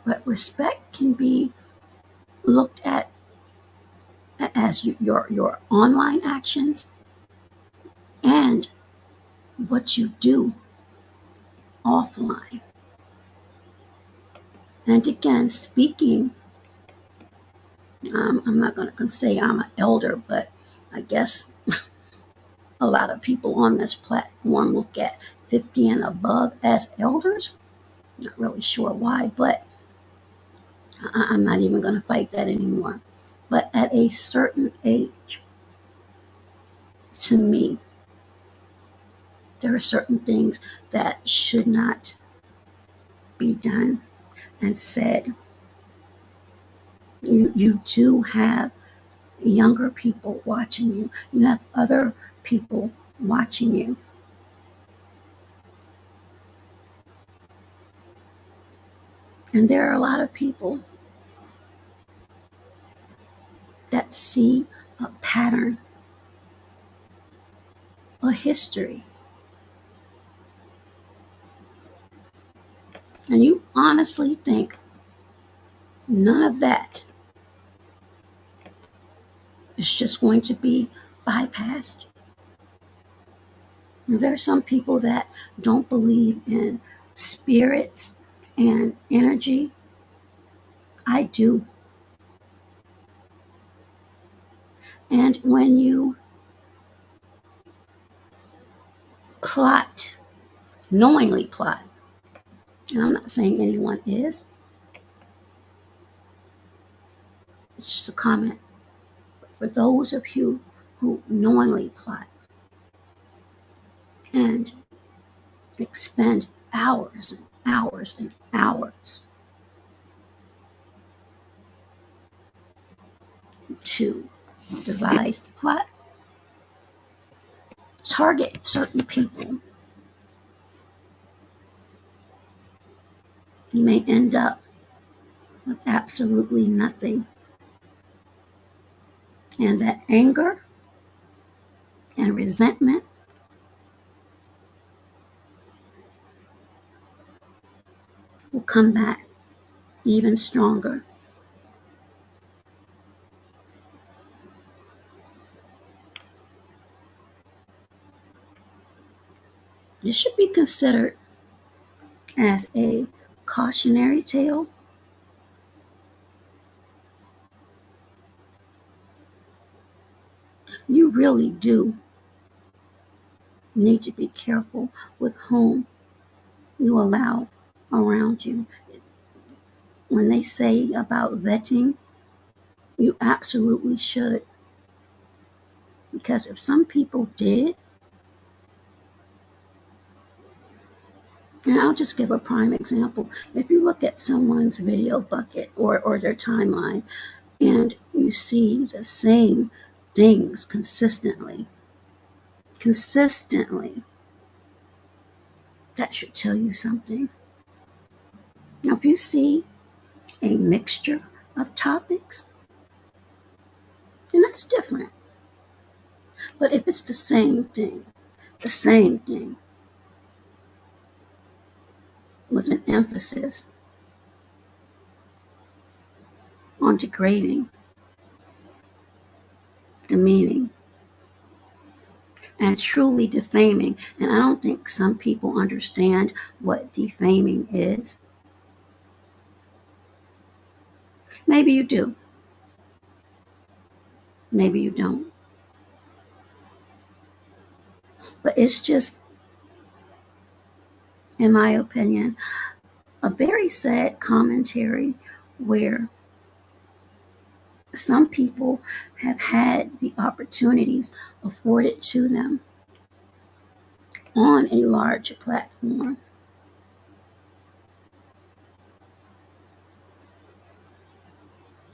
but respect can be looked at as your online actions and what you do offline. And again, speaking, I'm not going to say I'm an elder, but I guess a lot of people on this platform look at 50 and above as elders. Not really sure why, but I'm not even going to fight that anymore. But at a certain age, to me, there are certain things that should not be done and said. You do have younger people watching you. You have other people watching you. And there are a lot of people that see a pattern, a history. And you honestly think none of that is just going to be bypassed. Now, there are some people that don't believe in spirits and energy. I do. And when you plot, knowingly plot, and I'm not saying anyone is, it's just a comment. For those of you who knowingly plot and expend hours and hours and hours to devise the plot, target certain people, you may end up with absolutely nothing. And that anger and resentment will come back even stronger. This should be considered as a cautionary tale. You really do need to be careful with whom you allow around you. When they say about vetting, you absolutely should. Because if some people did, and I'll just give a prime example. If you look at someone's video bucket or their timeline and you see the same things consistently, that should tell you something. Now, if you see a mixture of topics, then that's different. But if it's the same thing with an emphasis on degrading, demeaning, and truly defaming, and I don't think some people understand what defaming is. Maybe you do. Maybe you don't. But it's just, in my opinion, a very sad commentary where some people have had the opportunities afforded to them on a large platform.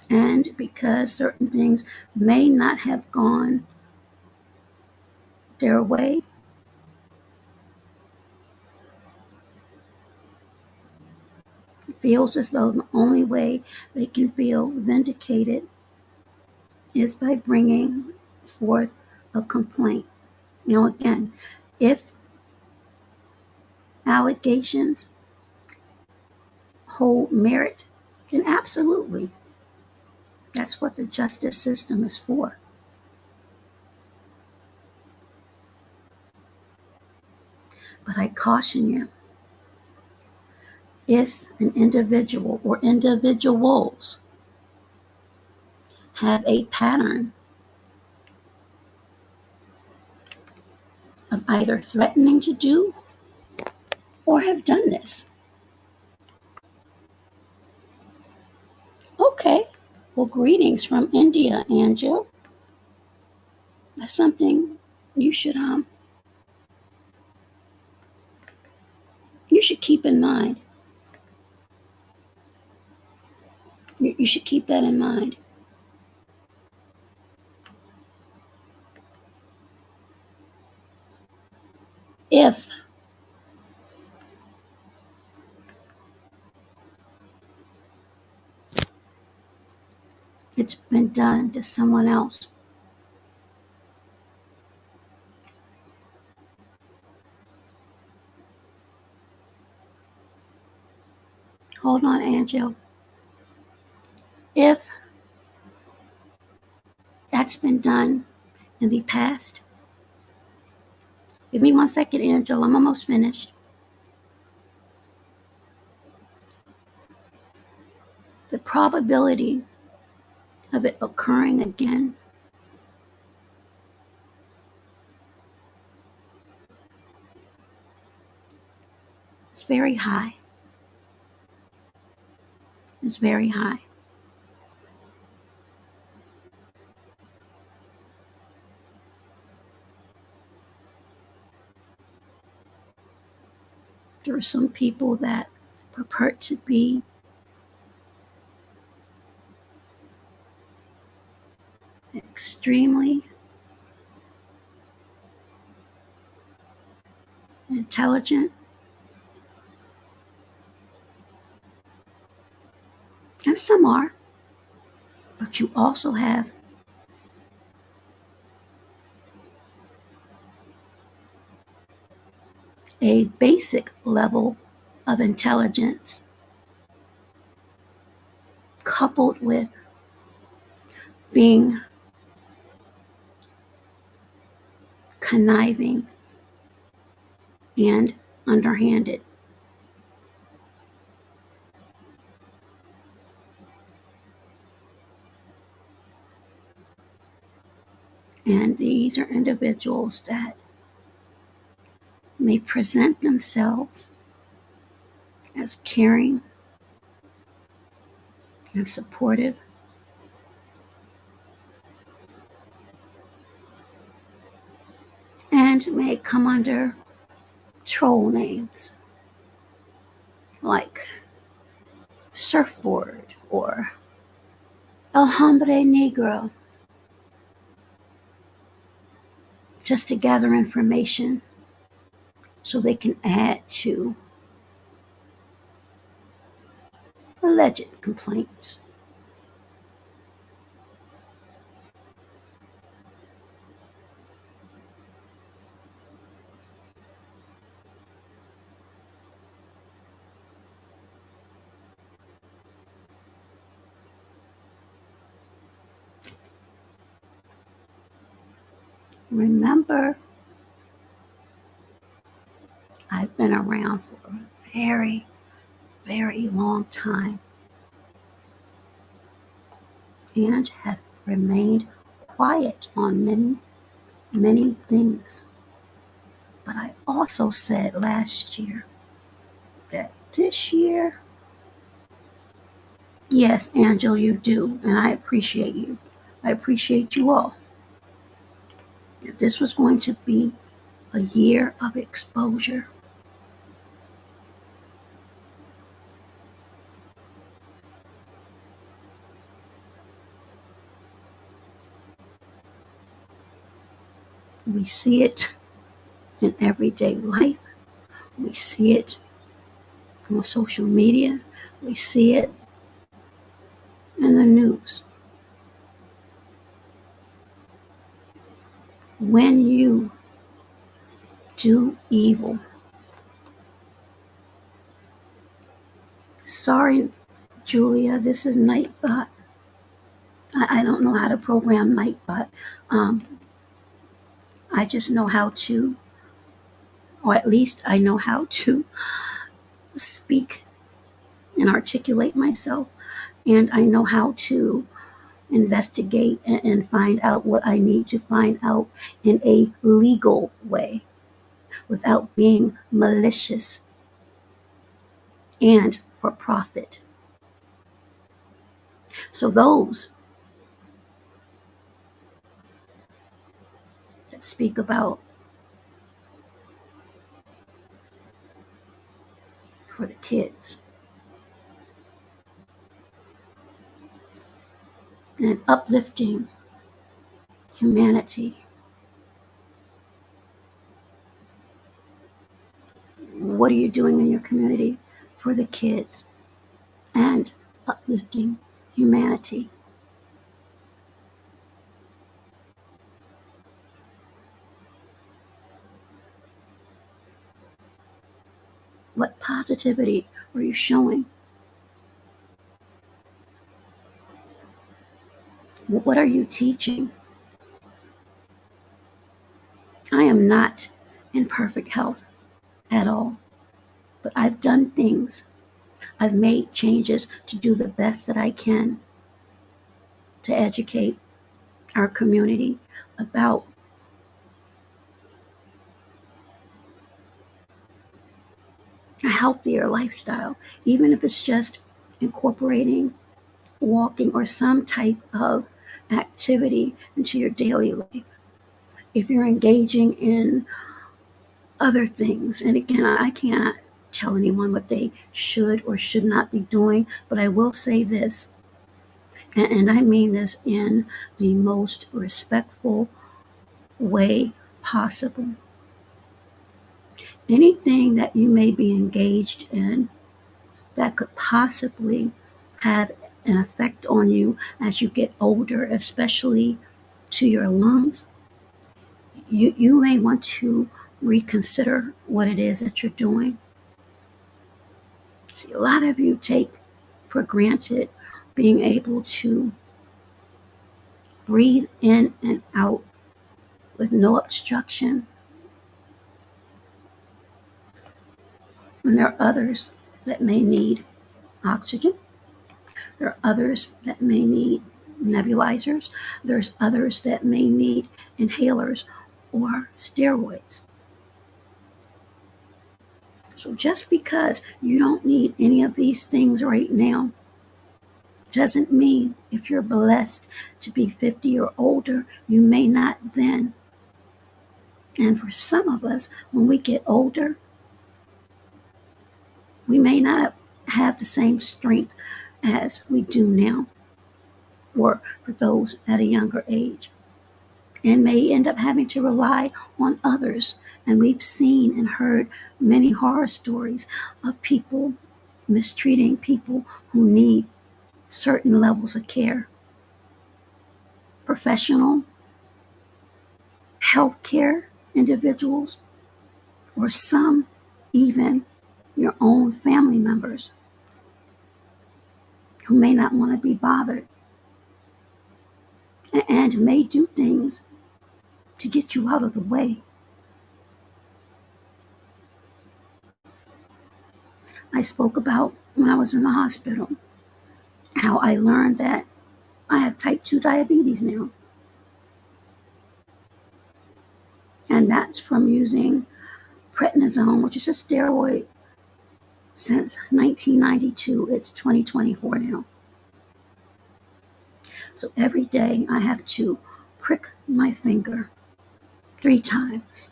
And because certain things may not have gone their way, it feels as though the only way they can feel vindicated is by bringing forth a complaint. Now, again, if allegations hold merit, then absolutely. That's what the justice system is for. But I caution you, if an individual or individuals have a pattern of either threatening to do or have done this, okay, well, greetings from India, Angel. That's something you should keep in mind. You should keep that in mind. If it's been done to someone else, hold on, Angel. If that's been done in the past, give me 1 second, Angel. I'm almost finished. The probability of it occurring again is very high. It's very high. There are some people that purport to be extremely intelligent, and some are, but you also have a basic level of intelligence coupled with being conniving and underhanded. And these are individuals that may present themselves as caring and supportive, and may come under troll names like Surfboard or El Hombre Negro, just to gather information so they can add to alleged complaints. Remember, I've been around for a very, very long time and have remained quiet on many, many things. But I also said last year that this year, yes, Angel, you do, and I appreciate you. I appreciate you all. That this was going to be a year of exposure. We see it in everyday life. We see it on social media. We see it in the news. When you do evil, sorry, Julia, this is Nightbot. I don't know how to program Nightbot. I just know how to, or at least I know how to speak and articulate myself, and I know how to investigate and find out what I need to find out in a legal way without being malicious and for profit. So those that speak about for the kids and uplifting humanity, what are you doing in your community for the kids and uplifting humanity? What positivity are you showing? What are you teaching? I am not in perfect health at all, but I've done things. I've made changes to do the best that I can to educate our community about a healthier lifestyle, even if it's just incorporating walking or some type of activity into your daily life. If you're engaging in other things, and again, I cannot tell anyone what they should or should not be doing, but I will say this, and I mean this in the most respectful way possible. Anything that you may be engaged in that could possibly have an effect on you as you get older, especially to your lungs, you may want to reconsider what it is that you're doing. See, a lot of you take for granted being able to breathe in and out with no obstruction. And there are others that may need oxygen. There are others that may need nebulizers. There's others that may need inhalers or steroids. So just because you don't need any of these things right now doesn't mean if you're blessed to be 50 or older, you may not then. And for some of us, when we get older, we may not have the same strength as we do now, or for those at a younger age, and may end up having to rely on others. And we've seen and heard many horror stories of people mistreating people who need certain levels of care. Professional, healthcare individuals, or some even your own family members who may not want to be bothered and may do things to get you out of the way. I spoke about when I was in the hospital how I learned that I have type 2 diabetes now. And that's from using prednisone, which is a steroid, since 1992. It's 2024 now. So every day I have to prick my finger 3 times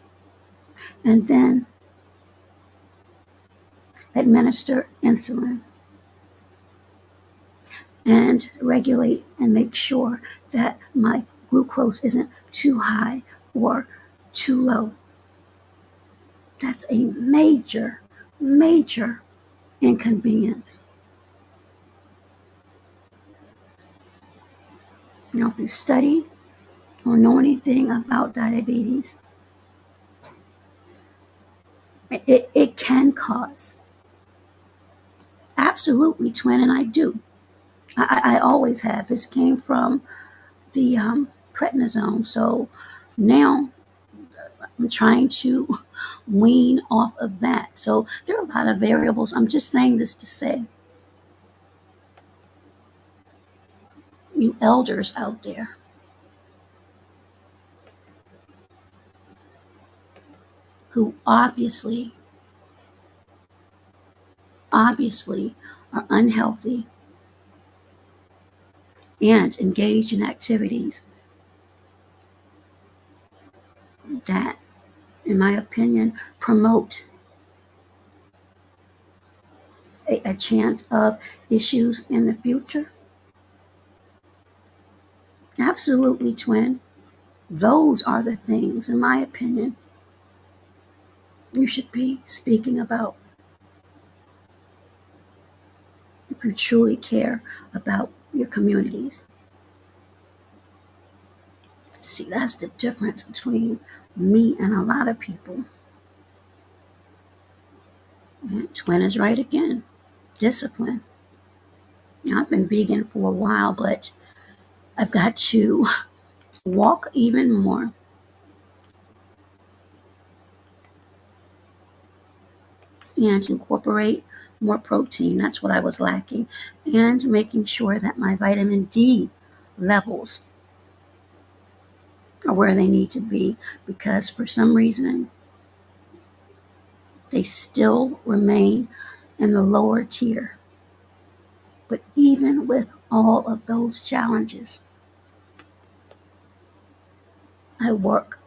and then administer insulin and regulate and make sure that my glucose isn't too high or too low. That's a major, major inconvenience. Now, if you study or know anything about diabetes, it can cause. Absolutely, twin, and I do. I always have. This came from the prednisone. So now I'm trying to wean off of that. So there are a lot of variables. I'm just saying this to say, you elders out there, who obviously are unhealthy and engaged in activities that, in my opinion, promote a chance of issues in the future. Absolutely, twin. Those are the things, in my opinion, you should be speaking about if you truly care about your communities. See, that's the difference between me and a lot of people. And twin is right again. Discipline. Now, I've been vegan for a while, but I've got to walk even more. And incorporate more protein. That's what I was lacking. And making sure that my vitamin D levels are where they need to be, because for some reason they still remain in the lower tier. But even with all of those challenges, I work.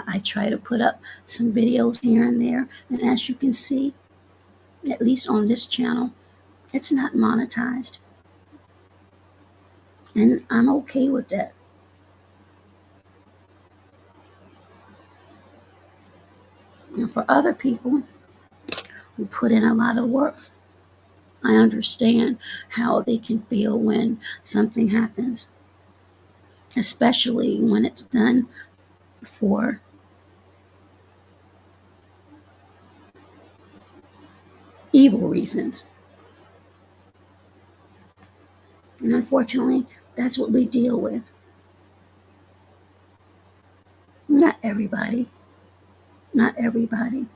I try to put up some videos here and there, and as you can see, at least on this channel, it's not monetized. And I'm okay with that. And for other people who put in a lot of work, I understand how they can feel when something happens, especially when it's done for evil reasons. And unfortunately, that's what we deal with. Not everybody. Not everybody.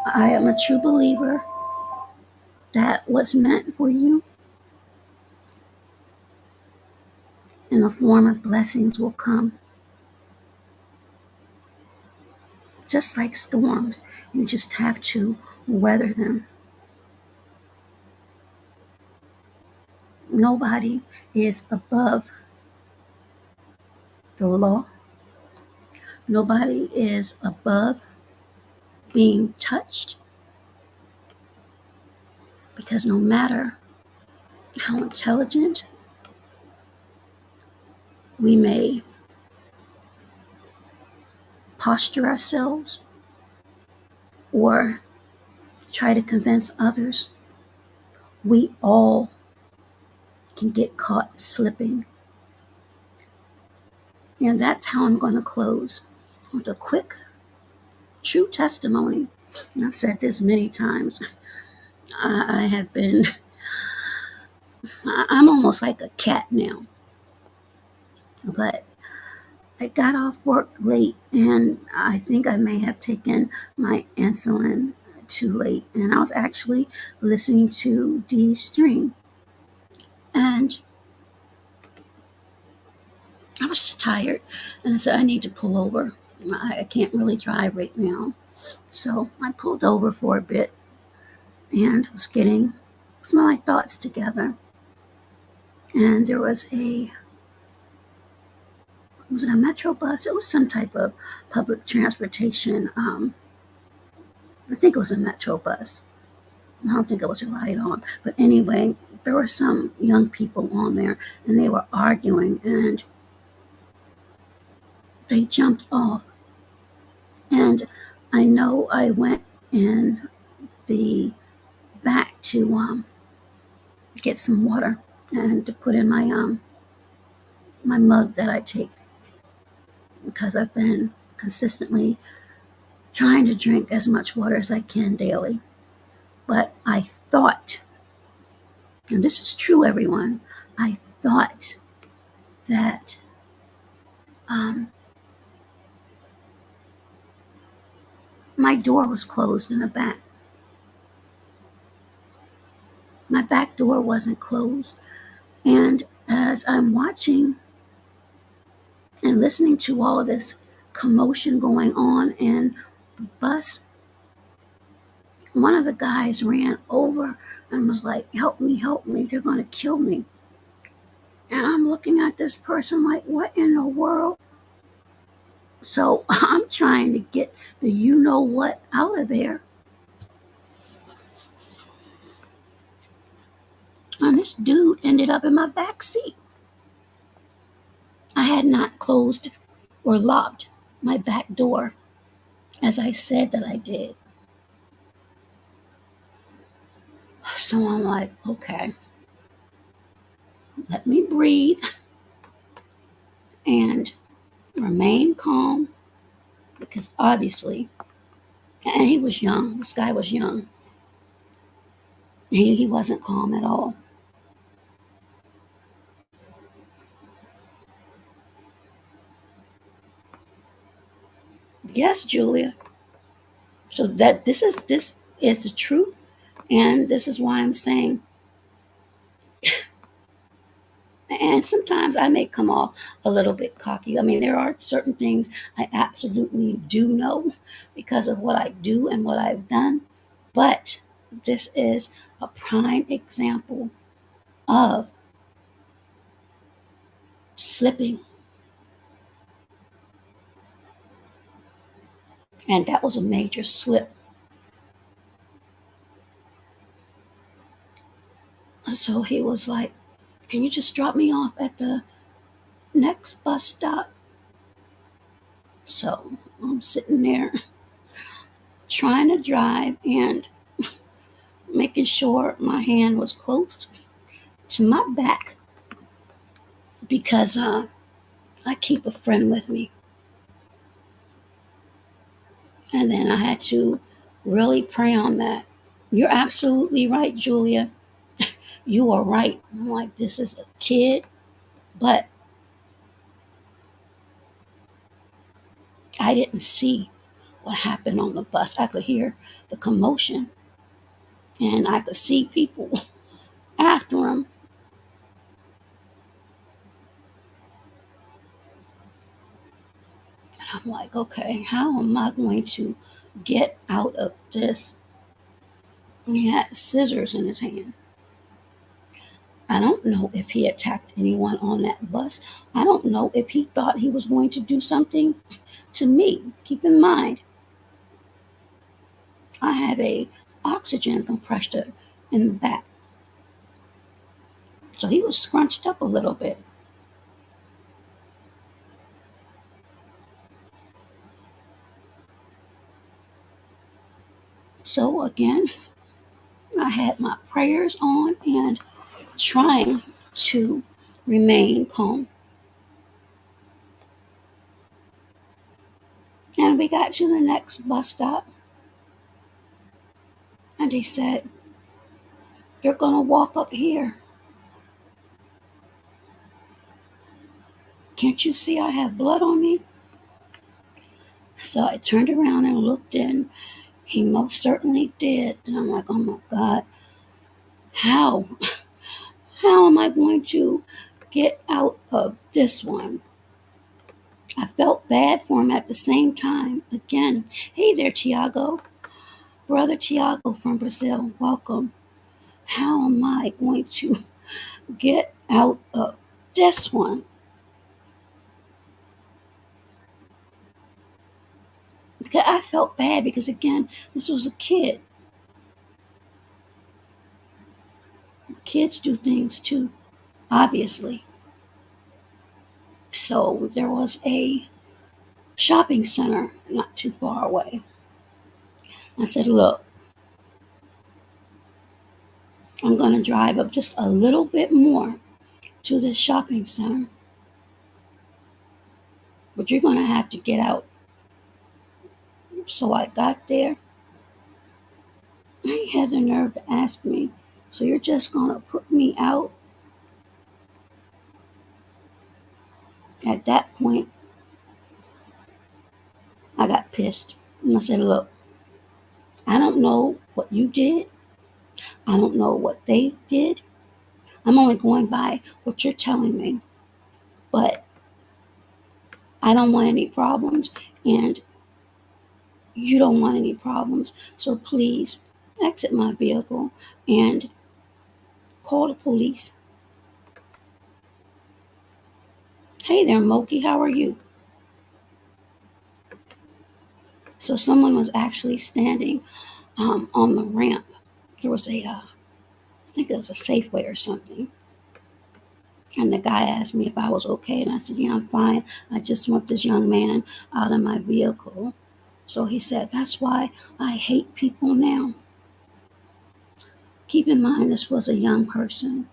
I am a true believer that what's meant for you in the form of blessings will come. Just like storms, you just have to weather them. Nobody is above the law. Nobody is above being touched, because no matter how intelligent we may posture ourselves or try to convince others, we all can get caught slipping. And that's how I'm going to close, with a quick, true testimony. And I've said this many times. I have been, I'm almost like a cat now. But I got off work late, and I think I may have taken my insulin too late. And I was actually listening to Dee's stream. And I was just tired. And I said, I need to pull over. I can't really drive right now. So I pulled over for a bit and was getting some of my thoughts together. And there was it a metro bus? It was some type of public transportation. I think it was a metro bus. I don't think it was a ride-on. But anyway, there were some young people on there, and they were arguing, and they jumped off. And I know I went in the back to get some water and to put in my mug that I take, because I've been consistently trying to drink as much water as I can daily. But I thought, and this is true, everyone, I thought that my door was closed in the back. My back door wasn't closed. And as I'm watching and listening to all of this commotion going on in the bus, one of the guys ran over and was like, help me, they're going to kill me. And I'm looking at this person like, what in the world? So I'm trying to get the you-know-what out of there. And this dude ended up in my back seat. I had not closed or locked my back door as I said that I did. So I'm like, okay, let me breathe and remain calm, because obviously, and he was young, this guy was young. He wasn't calm at all. Yes, Julia. So that this is the truth, and this is why I'm saying. And sometimes I may come off a little bit cocky. I mean, there are certain things I absolutely do know because of what I do and what I've done. But this is a prime example of slipping. And that was a major slip. So he was like, can you just drop me off at the next bus stop? So I'm sitting there trying to drive, and making sure my hand was close to my back because I keep a friend with me. And then I had to really pray on that. You're absolutely right, Julia. You are right. I'm like, this is a kid, but I didn't see what happened on the bus. I could hear the commotion and I could see people after him. And I'm like, okay, how am I going to get out of this? He had scissors in his hand. I don't know if he attacked anyone on that bus. I don't know if he thought he was going to do something to me. Keep in mind, I have a oxygen compressor in the back. So he was scrunched up a little bit. So again, I had my prayers on and trying to remain calm. And we got to the next bus stop. And they said, "You're going to walk up here. Can't you see I have blood on me?" So I turned around and looked in. He most certainly did. And I'm like, oh my God, how? How am I going to get out of this one? I felt bad for him at the same time. Again, hey there, Tiago. Brother Tiago from Brazil, welcome. How am I going to get out of this one? Because I felt bad because, again, this was a kid. Kids do things too, obviously. So there was a shopping center not too far away. I said, look, I'm going to drive up just a little bit more to this shopping center, but you're going to have to get out. So I got there. He had the nerve to ask me, so you're just going to put me out? At that point, I got pissed. And I said, look, I don't know what you did. I don't know what they did. I'm only going by what you're telling me. But I don't want any problems, and you don't want any problems. So please exit my vehicle and call the police. Hey there, Moki, how are you? So someone was actually standing on the ramp. There was I think it was a Safeway or something. And the guy asked me if I was okay. And I said, yeah, I'm fine. I just want this young man out of my vehicle. So he said, that's why I hate people now. Keep in mind, this was a young person.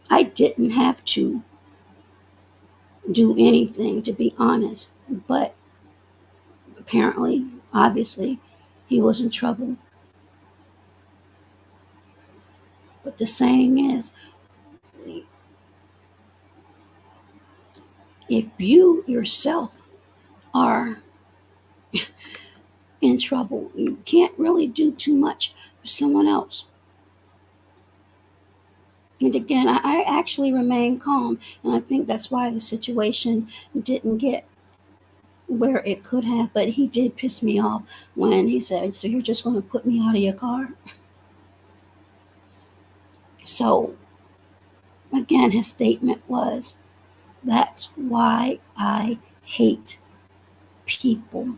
I didn't have to do anything, to be honest. But apparently, obviously, he was in trouble. But the saying is, if you yourself are in trouble, you can't really do too much for someone else. And again, I actually remained calm, and I think that's why the situation didn't get where it could have. But he did piss me off when he said, so you're just going to put me out of your car? So again, his statement was, that's why I hate people.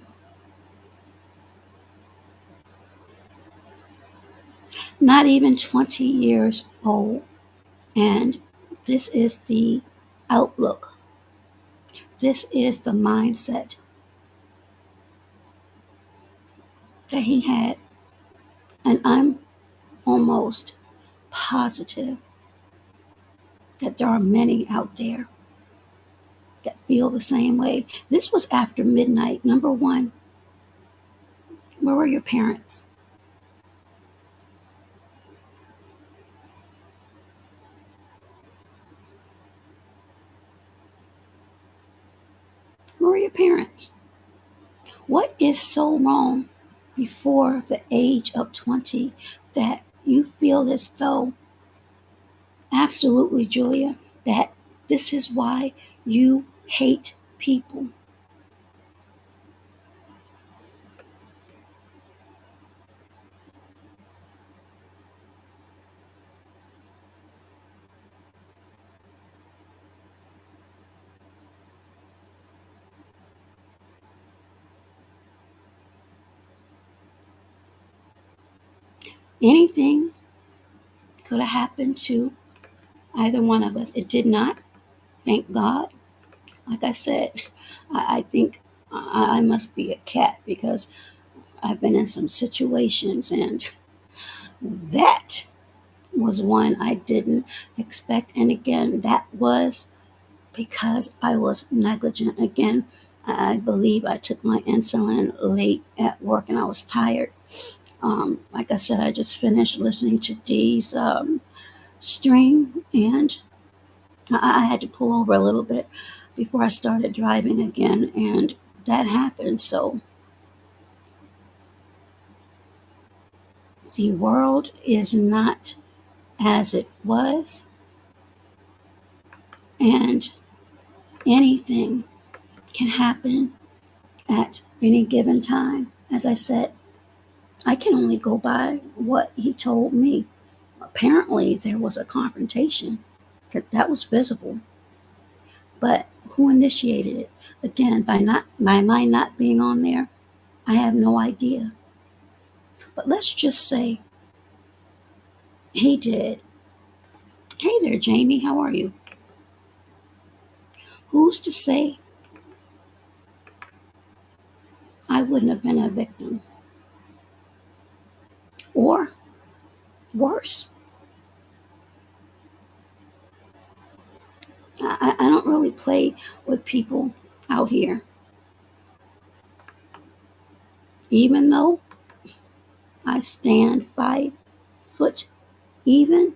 Not even 20 years old. And this is the outlook. This is the mindset that he had. And I'm almost positive that there are many out there that feel the same way. This was after midnight. Number one, where were your parents? Where were your parents? What is so wrong before the age of 20 that you feel as though, absolutely, Julia, that this is why you hate people? Anything could have happened to either one of us. It did not, thank God. Like I said, I think I must be a cat because I've been in some situations, and that was one I didn't expect. And again, that was because I was negligent. Again, I believe I took my insulin late at work and I was tired. Like I said, I just finished listening to Dee's stream, and I had to pull over a little bit before I started driving again, and that happened. So the world is not as it was, and anything can happen at any given time. As I said, I can only go by what he told me. Apparently, there was a confrontation that was visible, but who initiated it? Again, by my not being on there, I have no idea. But let's just say he did. Hey there, Jamie. How are you? Who's to say I wouldn't have been a victim? Or worse, I don't really play with people out here. Even though I stand 5 foot even,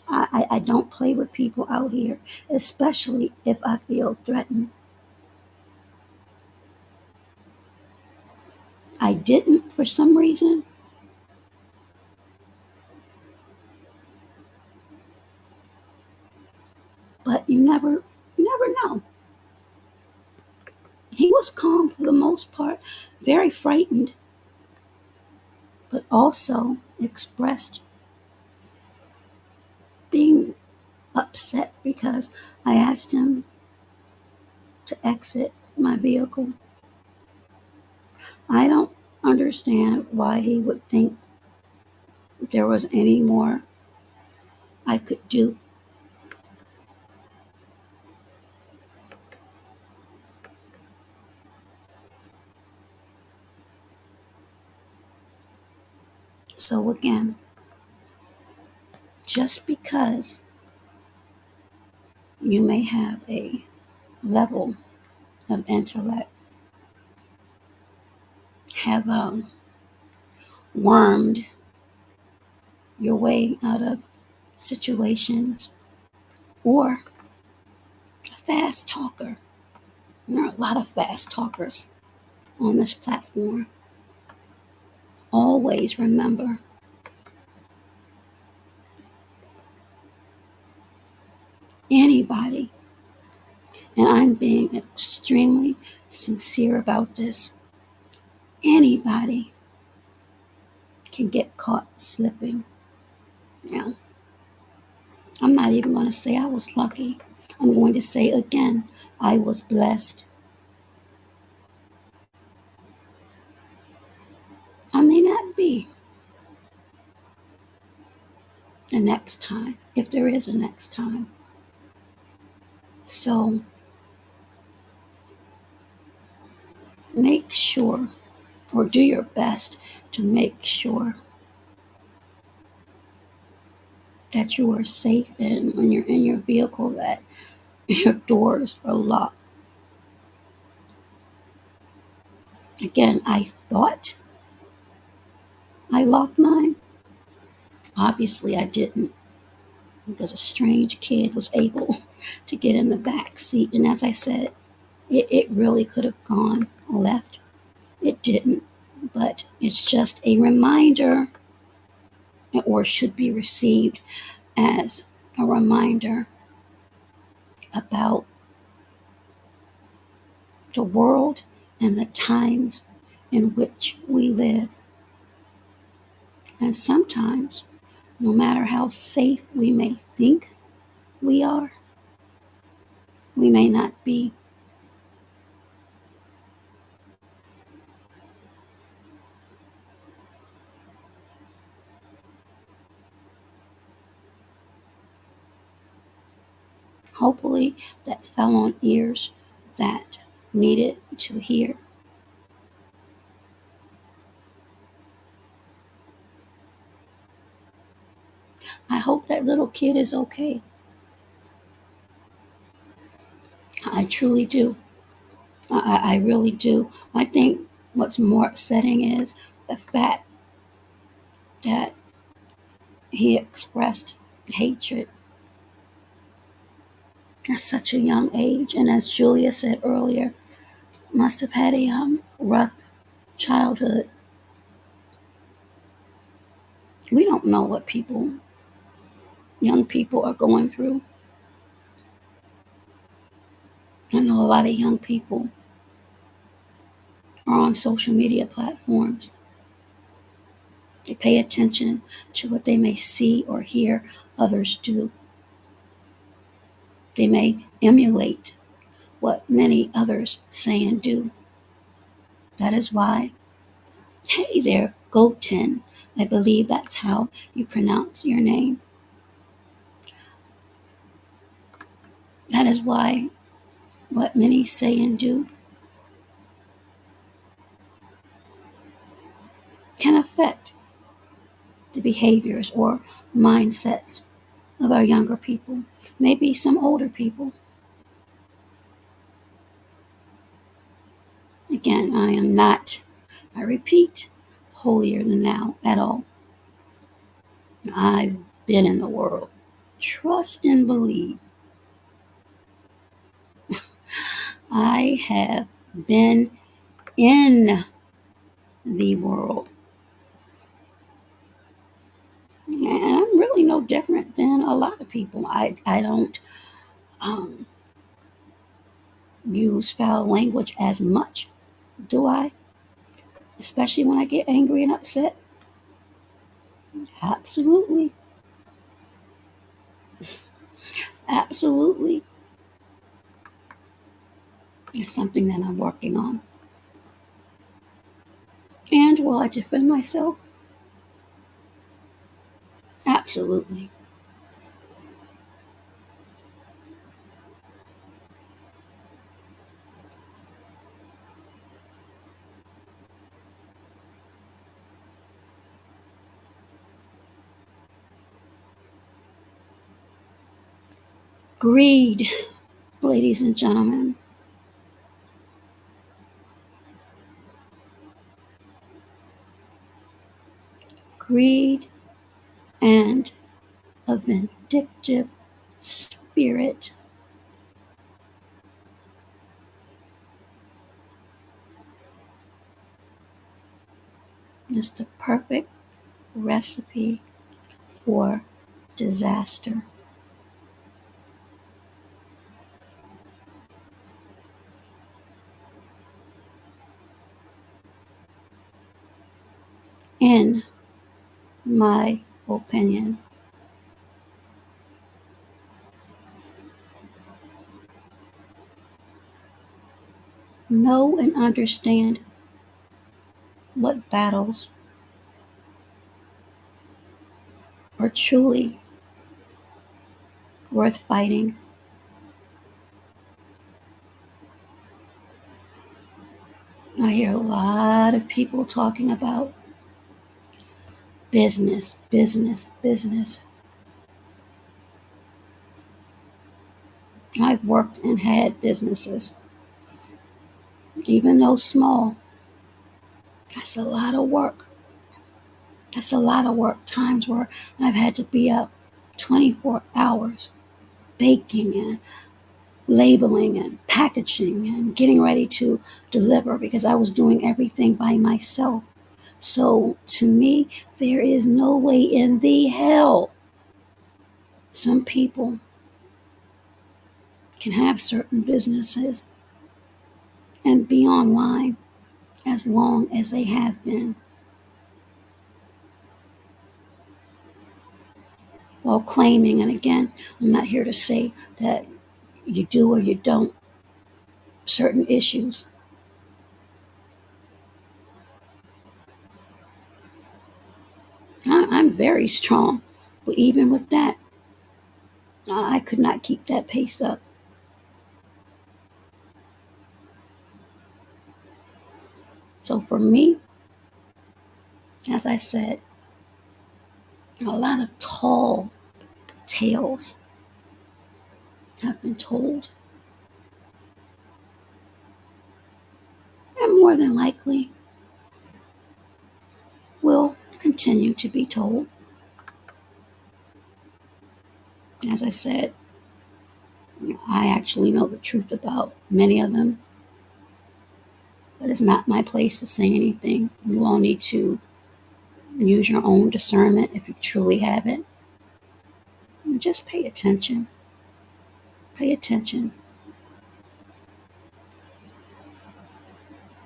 I don't play with people out here, especially if I feel threatened. I didn't for some reason, but you never know. He was calm for the most part, very frightened, but also expressed being upset because I asked him to exit my vehicle. I don't understand why he would think there was any more I could do. So again, just because you may have a level of intellect, have wormed your way out of situations, or a fast talker. There are a lot of fast talkers on this platform. Always remember, anybody, and I'm being extremely sincere about this, anybody can get caught slipping. Now, I'm not even going to say I was lucky. I'm going to say again, I was blessed. I may not be the next time, if there is a next time. So make sure, or do your best to make sure that you are safe in when you're in your vehicle, that your doors are locked. Again, I thought I locked mine. Obviously, I didn't, because a strange kid was able to get in the back seat. And as I said, it really could have gone left. It didn't, but it's just a reminder, or should be received as a reminder about the world and the times in which we live. And sometimes, no matter how safe we may think we are, we may not be. Hopefully, that fell on ears that needed to hear. I hope that little kid is okay. I truly do. I really do. I think what's more upsetting is the fact that he expressed hatred at such a young age. And as Julia said earlier, must have had a rough childhood. We don't know what young people are going through. I know a lot of young people are on social media platforms. They pay attention to what they may see or hear others do. They may emulate what many others say and do. That is why, hey there, Goten, I believe that's how you pronounce your name. That is why what many say and do can affect the behaviors or mindsets of our younger people, maybe some older people. Again, I am not, I repeat, holier than thou at all. I've been in the world. Trust and believe. I have been in the world. And I'm really no different than a lot of people. I don't use foul language as much, do I? Especially when I get angry and upset. Absolutely. Absolutely. It's something that I'm working on. And will I defend myself? Absolutely. Greed, ladies and gentlemen. Greed and a vindictive spirit is the perfect recipe for disaster. In my opinion. Know and understand what battles are truly worth fighting. I hear a lot of people talking about business, business, business. I've worked and had businesses, even though small. That's a lot of work. That's a lot of work. Times where I've had to be up 24 hours baking and labeling and packaging and getting ready to deliver because I was doing everything by myself. So to me, there is no way in the hell some people can have certain businesses and be online as long as they have been, while claiming, and again, I'm not here to say that you do or you don't, certain issues. I'm very strong, but even with that, I could not keep that pace up. So for me, as I said, a lot of tall tales have been told, and more than likely will continue to be told. As I said, I actually know the truth about many of them, but it's not my place to say anything. You all need to use your own discernment if you truly have it. And just pay attention. Pay attention.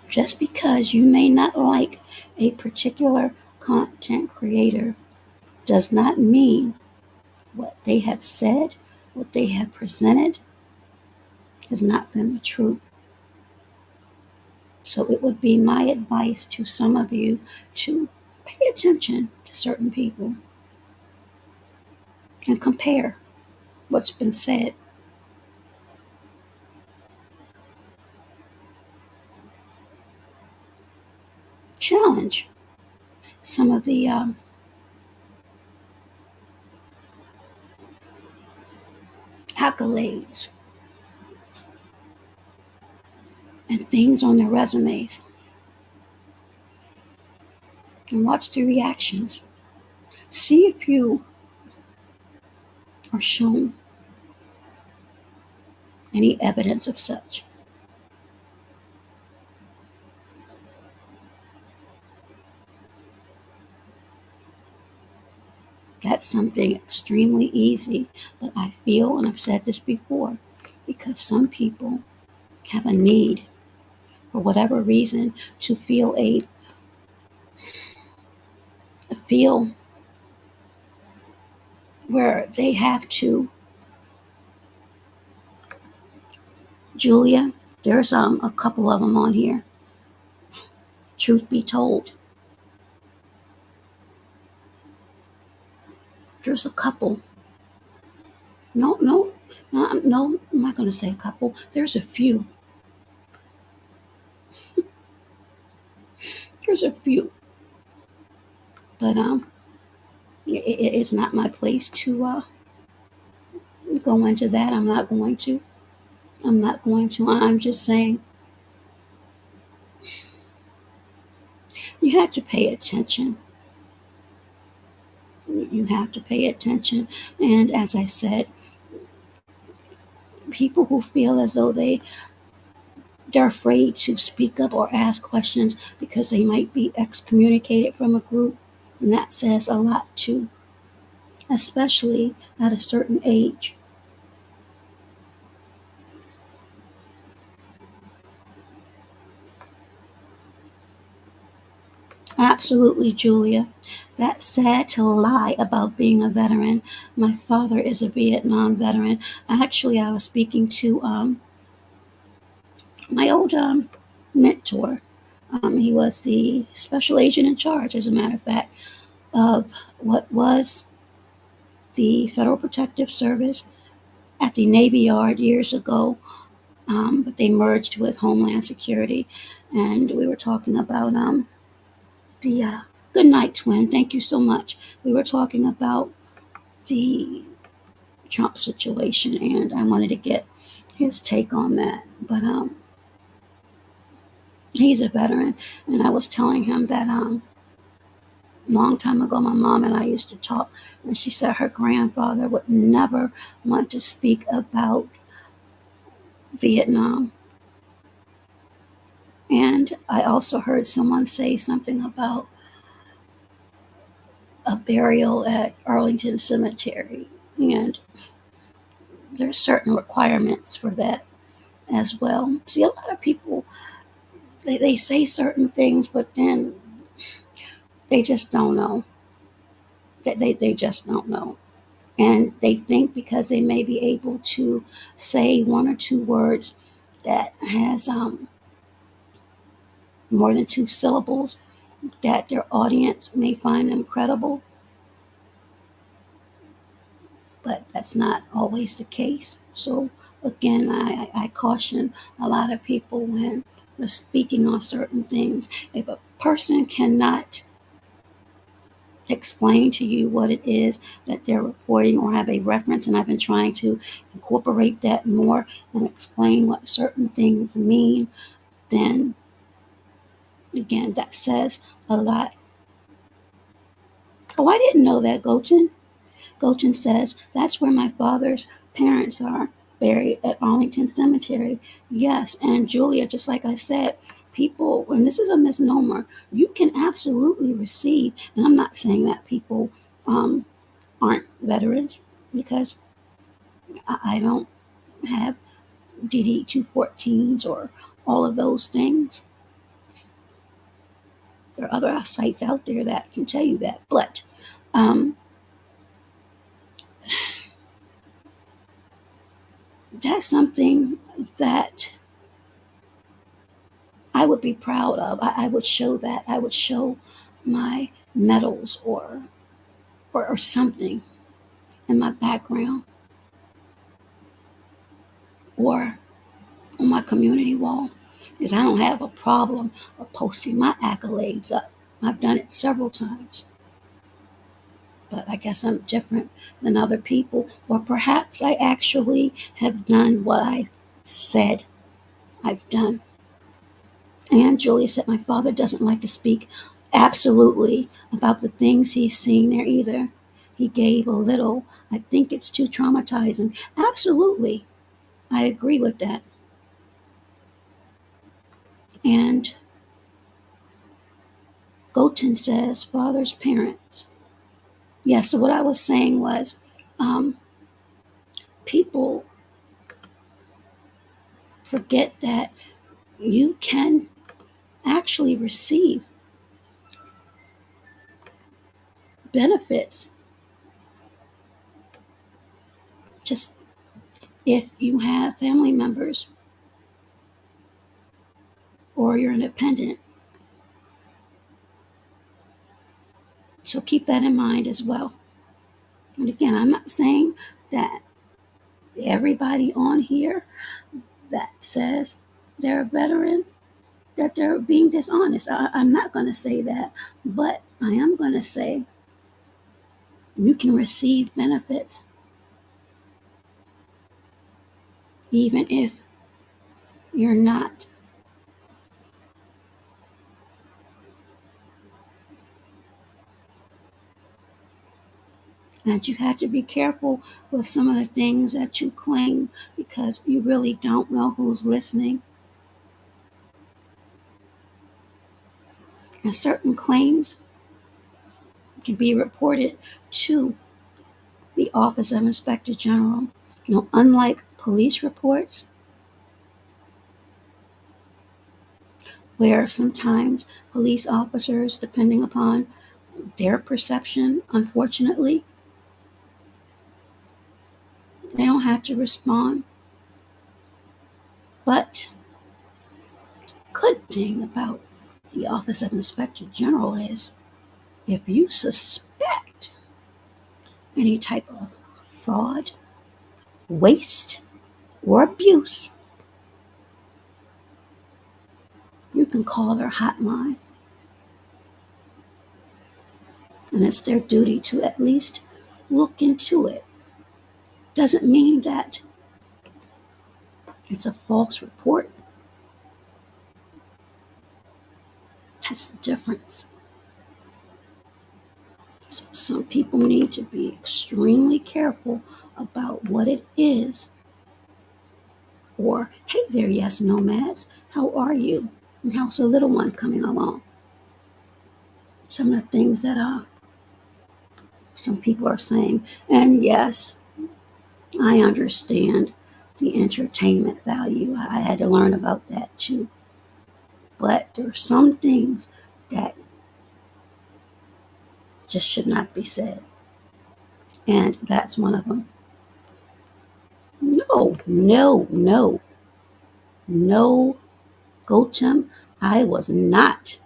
Just because you may not like a particular content creator does not mean what they have said, what they have presented, has not been the truth. So it would be my advice to some of you to pay attention to certain people and compare what's been said. Challenge some of the accolades and things on their resumes and watch the reactions. See if you are shown any evidence of such. That's something extremely easy, but I feel, and I've said this before, because some people have a need, for whatever reason, to feel where they have to. Julia, there's a couple of them on here. Truth be told, there's a couple. No, I'm not going to say a couple. There's a few. There's a few. But it's not my place to go into that. I'm not going to. I'm just saying you have to pay attention. You have to pay attention. And as I said, people who feel as though they're afraid to speak up or ask questions because they might be excommunicated from a group, and that says a lot too, especially at a certain age. Absolutely, Julia. That's sad to lie about being a veteran. My father is a Vietnam veteran. Actually, I was speaking to my old mentor. He was the special agent in charge, as a matter of fact, of what was the Federal Protective Service at the Navy Yard years ago, but they merged with Homeland Security. And we were talking about the good night, twin. Thank you so much. We were talking about the Trump situation, and I wanted to get his take on that. But he's a veteran, and I was telling him that long time ago, my mom and I used to talk, and she said her grandfather would never want to speak about Vietnam. And I also heard someone say something about a burial at Arlington Cemetery, and there's certain requirements for that as well. See, a lot of people, they say certain things, but then they just don't know. They just don't know. And they think because they may be able to say one or two words that has more than two syllables, that their audience may find them credible. But that's not always the case. So again, I caution a lot of people when they're speaking on certain things. If a person cannot explain to you what it is that they're reporting or have a reference, and I've been trying to incorporate that more and explain what certain things mean, then again, that says a lot. Oh, I didn't know that, Goten. Goten says, that's where my father's parents are, buried at Arlington Cemetery. Yes, and Julia, just like I said, people, and this is a misnomer, you can absolutely receive, and I'm not saying that people aren't veterans, because I don't have DD 214s or all of those things. There are other sites out there that can tell you that, but that's something that I would be proud of. I would show that. I would show my medals or something in my background or on my community wall, because I don't have a problem of posting my accolades up. I've done it several times. But I guess I'm different than other people, or perhaps I actually have done what I said I've done. And Julia said, my father doesn't like to speak absolutely about the things he's seen there either. He gave a little. I think it's too traumatizing. Absolutely. I agree with that. And Goten says, father's parents. Yeah, so what I was saying was people forget that you can actually receive benefits just if you have family members or you're independent. So keep that in mind as well. And again, I'm not saying that everybody on here that says they're a veteran, that they're being dishonest. I'm not going to say that, but I am going to say you can receive benefits even if you're not. And you have to be careful with some of the things that you claim, because you really don't know who's listening. And certain claims can be reported to the Office of Inspector General. Unlike police reports, where sometimes police officers, depending upon their perception, unfortunately, they don't have to respond. But good thing about the Office of Inspector General is if you suspect any type of fraud, waste, or abuse, you can call their hotline. And it's their duty to at least look into it. doesn't mean that it's a false report. That's the difference. So some people need to be extremely careful about what it is. Or, hey there, yes, nomads, how are you? And how's the little one coming along? Some of the things that some people are saying. And yes, I understand the entertainment value. I had to learn about that too. But there are some things that just should not be said. And that's one of them. No, Gocham, I was not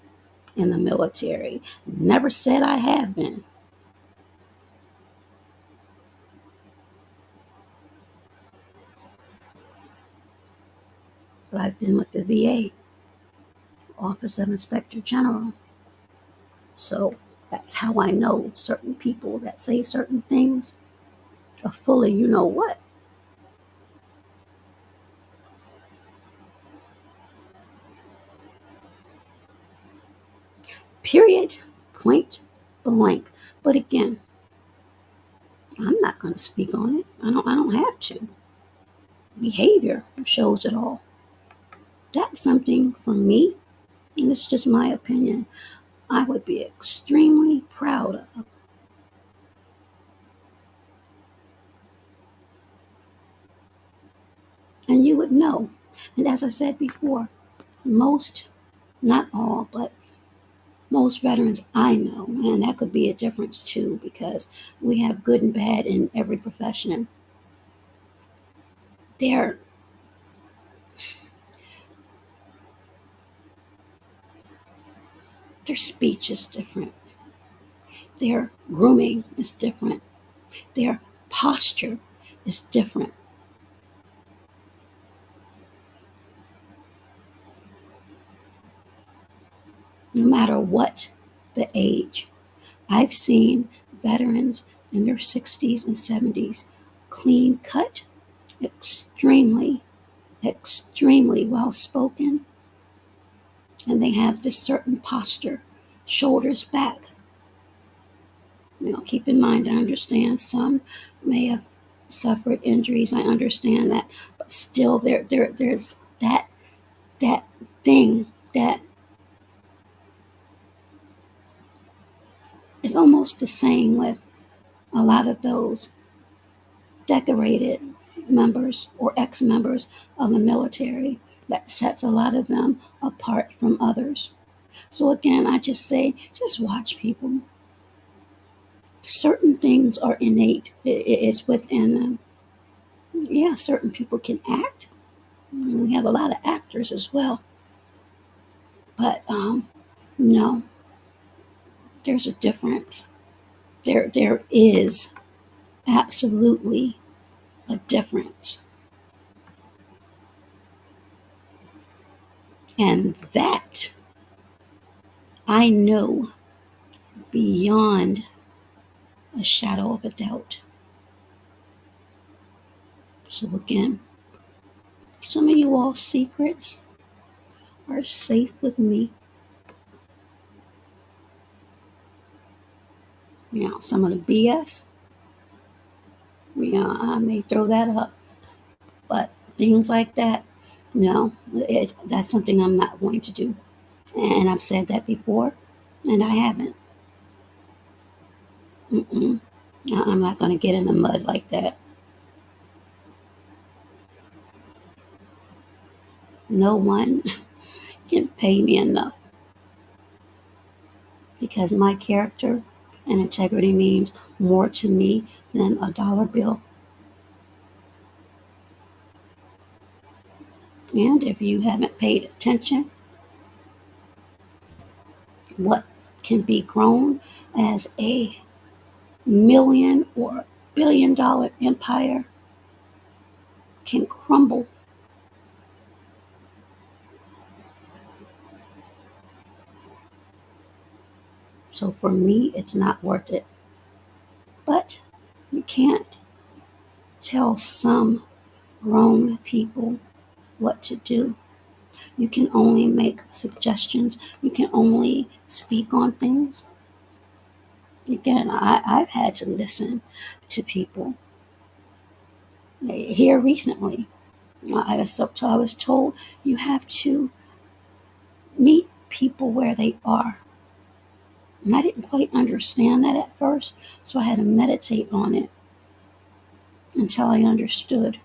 in the military. Never said I have been. But I've been with the VA, Office of Inspector General. So that's how I know certain people that say certain things are full of you know what. Period. Point blank. But again, I'm not going to speak on it. I don't have to. Behavior shows it all. That's something for me, and it's just my opinion, I would be extremely proud of. And you would know. And as I said before, most, not all, but most veterans I know, and that could be a difference too, because we have good and bad in every profession. Their speech is different. Their grooming is different. Their posture is different. No matter what the age. I've seen veterans in their 60s and 70s, clean cut, extremely, extremely well spoken, and they have this certain posture, shoulders back. Keep in mind, I understand some may have suffered injuries. I understand that, but still, there's that thing that is almost the same with a lot of those decorated members or ex-members of the military that sets a lot of them apart from others. So again, I just say, just watch people. Certain things are innate. It's within them. Yeah, certain people can act. We have a lot of actors as well. But no, there's a difference. There is absolutely a difference. And that I know beyond a shadow of a doubt. So again, some of you all secrets are safe with me. Now, some of the BS, I may throw that up, but things like that, no, that's something I'm not going to do. And I've said that before, and I haven't. I'm not going to get in the mud like that. No one can pay me enough because my character and integrity means more to me than a dollar bill. And if you haven't paid attention, what can be grown as a million or billion-dollar empire can crumble. So for me, it's not worth it. But you can't tell some grown people what to do. You can only make suggestions. You can only speak on things. Again, I've had to listen to people. Here recently, I was told you have to meet people where they are. And I didn't quite understand that at first, so I had to meditate on it until I understood.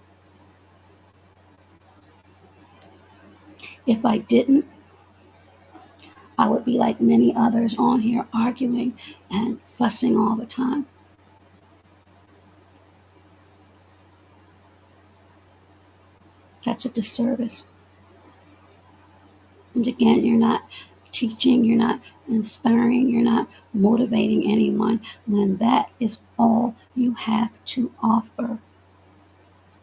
If I didn't, I would be like many others on here arguing and fussing all the time. That's a disservice. And again, you're not teaching, you're not inspiring, you're not motivating anyone when that is all you have to offer,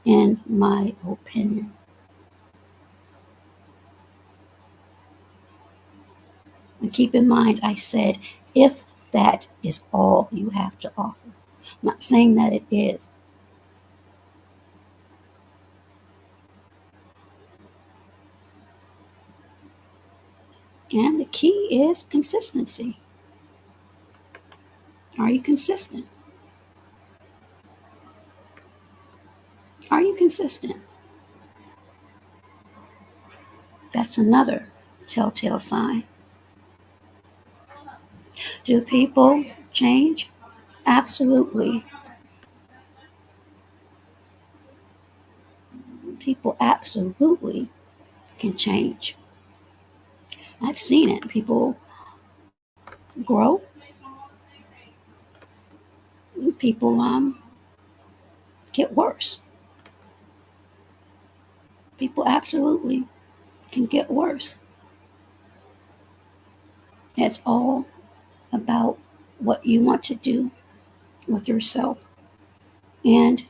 in my opinion. And keep in mind, I said, if that is all you have to offer. I'm not saying that it is. And the key is consistency. Are you consistent? Are you consistent? That's another telltale sign. Do people change? Absolutely. People absolutely can change. I've seen it. People grow. People get worse. People absolutely can get worse. It's all about what you want to do with yourself and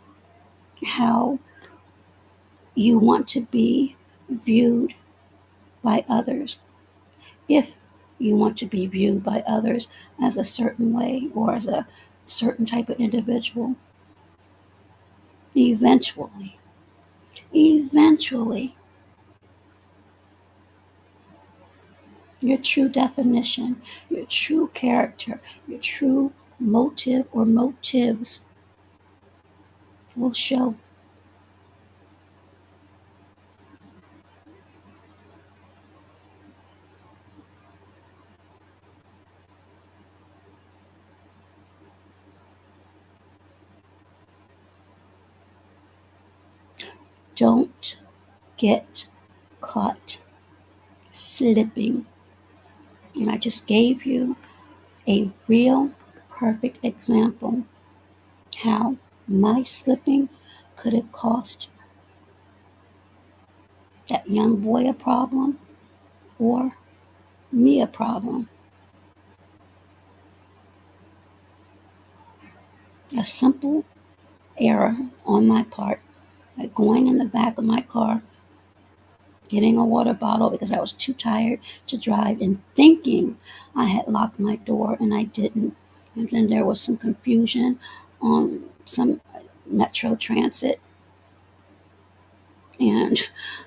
how you want to be viewed by others. If you want to be viewed by others as a certain way or as a certain type of individual, eventually, your true definition, your true character, your true motive or motives will show. Don't get caught slipping. And I just gave you a real perfect example how my slipping could have cost that young boy a problem or me a problem. A simple error on my part, like going in the back of my car, getting a water bottle because I was too tired to drive and thinking I had locked my door and I didn't. And then there was some confusion on some metro transit, and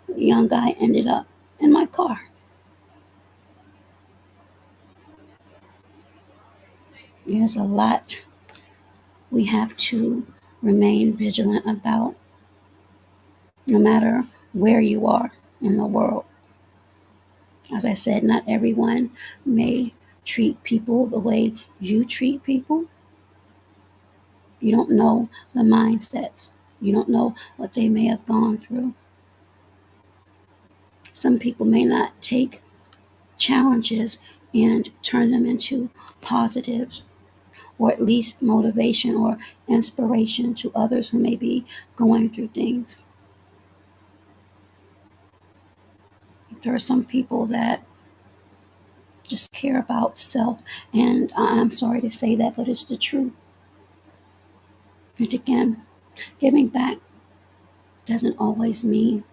the young guy ended up in my car. There's a lot we have to remain vigilant about, no matter where you are in the world. As I said, not everyone may treat people the way you treat people. You don't know the mindsets. You don't know what they may have gone through. Some people may not take challenges and turn them into positives, or at least motivation or inspiration to others who may be going through things. There are some people that just care about self, and I'm sorry to say that, but it's the truth. And again, giving back doesn't always mean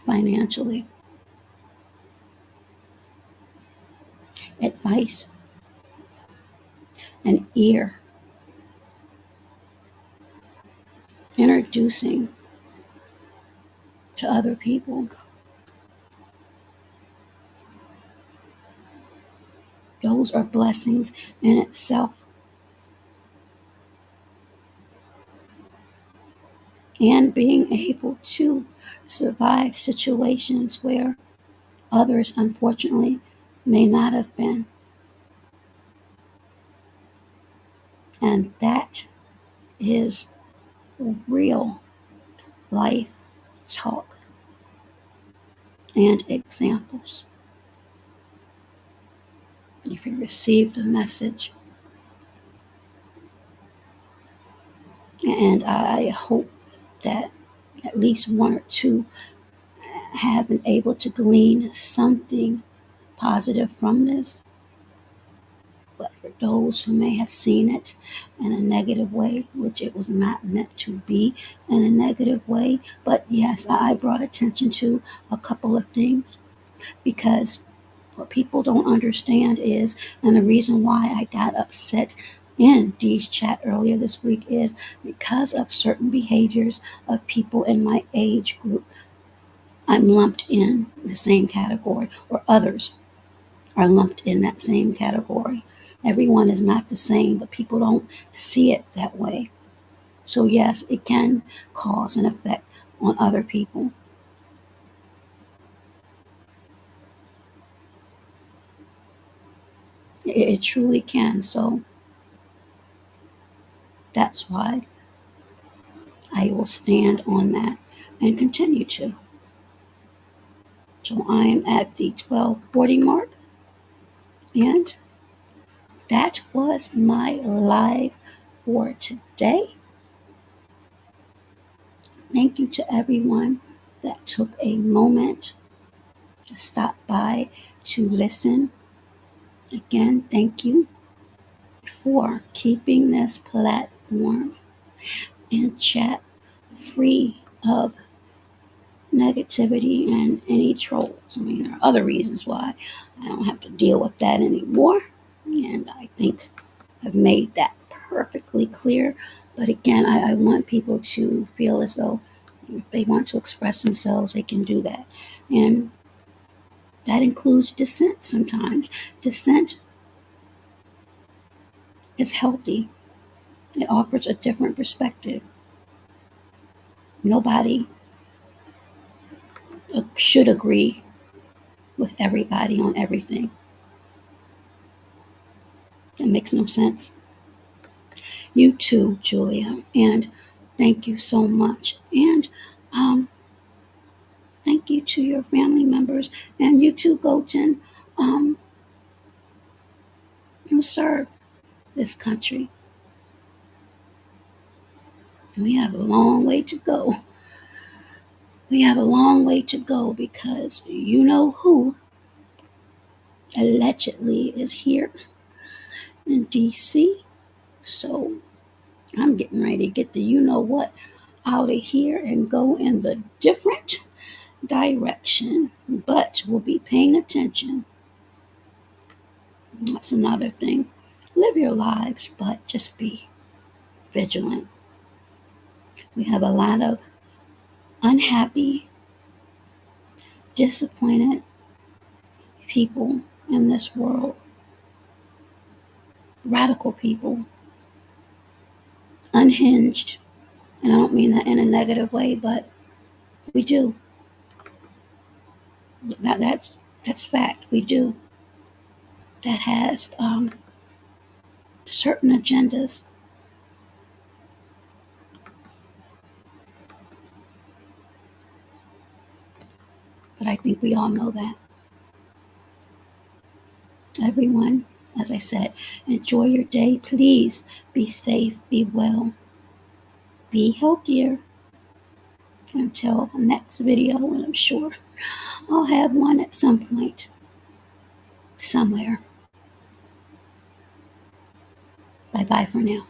financially. Advice, an ear, introducing to other people. Those are blessings in itself. And being able to survive situations where others, unfortunately, may not have been. And that is real life talk and examples. If you received the message, and I hope that at least one or two have been able to glean something positive from this. But for those who may have seen it in a negative way, which it was not meant to be in a negative way, but yes, I brought attention to a couple of things, because what people don't understand is, and the reason why I got upset in Dee's chat earlier this week, is because of certain behaviors of people in my age group. I'm lumped in the same category, or others are lumped in that same category. Everyone is not the same, but people don't see it that way. So yes, it can cause an effect on other people. It truly can. So that's why I will stand on that and continue to. So I am at the 12:40 mark, and that was my live for today. Thank you to everyone that took a moment to stop by to listen. Again, thank you for keeping this platform and chat free of negativity and any trolls. I mean, there are other reasons why I don't have to deal with that anymore, and I think I've made that perfectly clear. But again, I want people to feel as though if they want to express themselves, they can do that. And that includes dissent sometimes. Dissent is healthy. It offers a different perspective. Nobody should agree with everybody on everything. That makes no sense. You too, Julia, and thank you so much. And thank you to your family members, and you too, Goten, who serve this country. We have a long way to go. We have a long way to go, because you know who allegedly is here in DC. So I'm getting ready to get the you know what out of here and go in the different direction, but we'll be paying attention. That's another thing. Live your lives, but just be vigilant. We have a lot of unhappy, disappointed people in this world, radical people, unhinged. And I don't mean that in a negative way, but we do. That's fact. We do. That has certain agendas. But I think we all know that. Everyone, as I said, enjoy your day. Please be safe, be well, be healthier. Until next video, and I'm sure I'll have one at some point, somewhere. Bye-bye for now.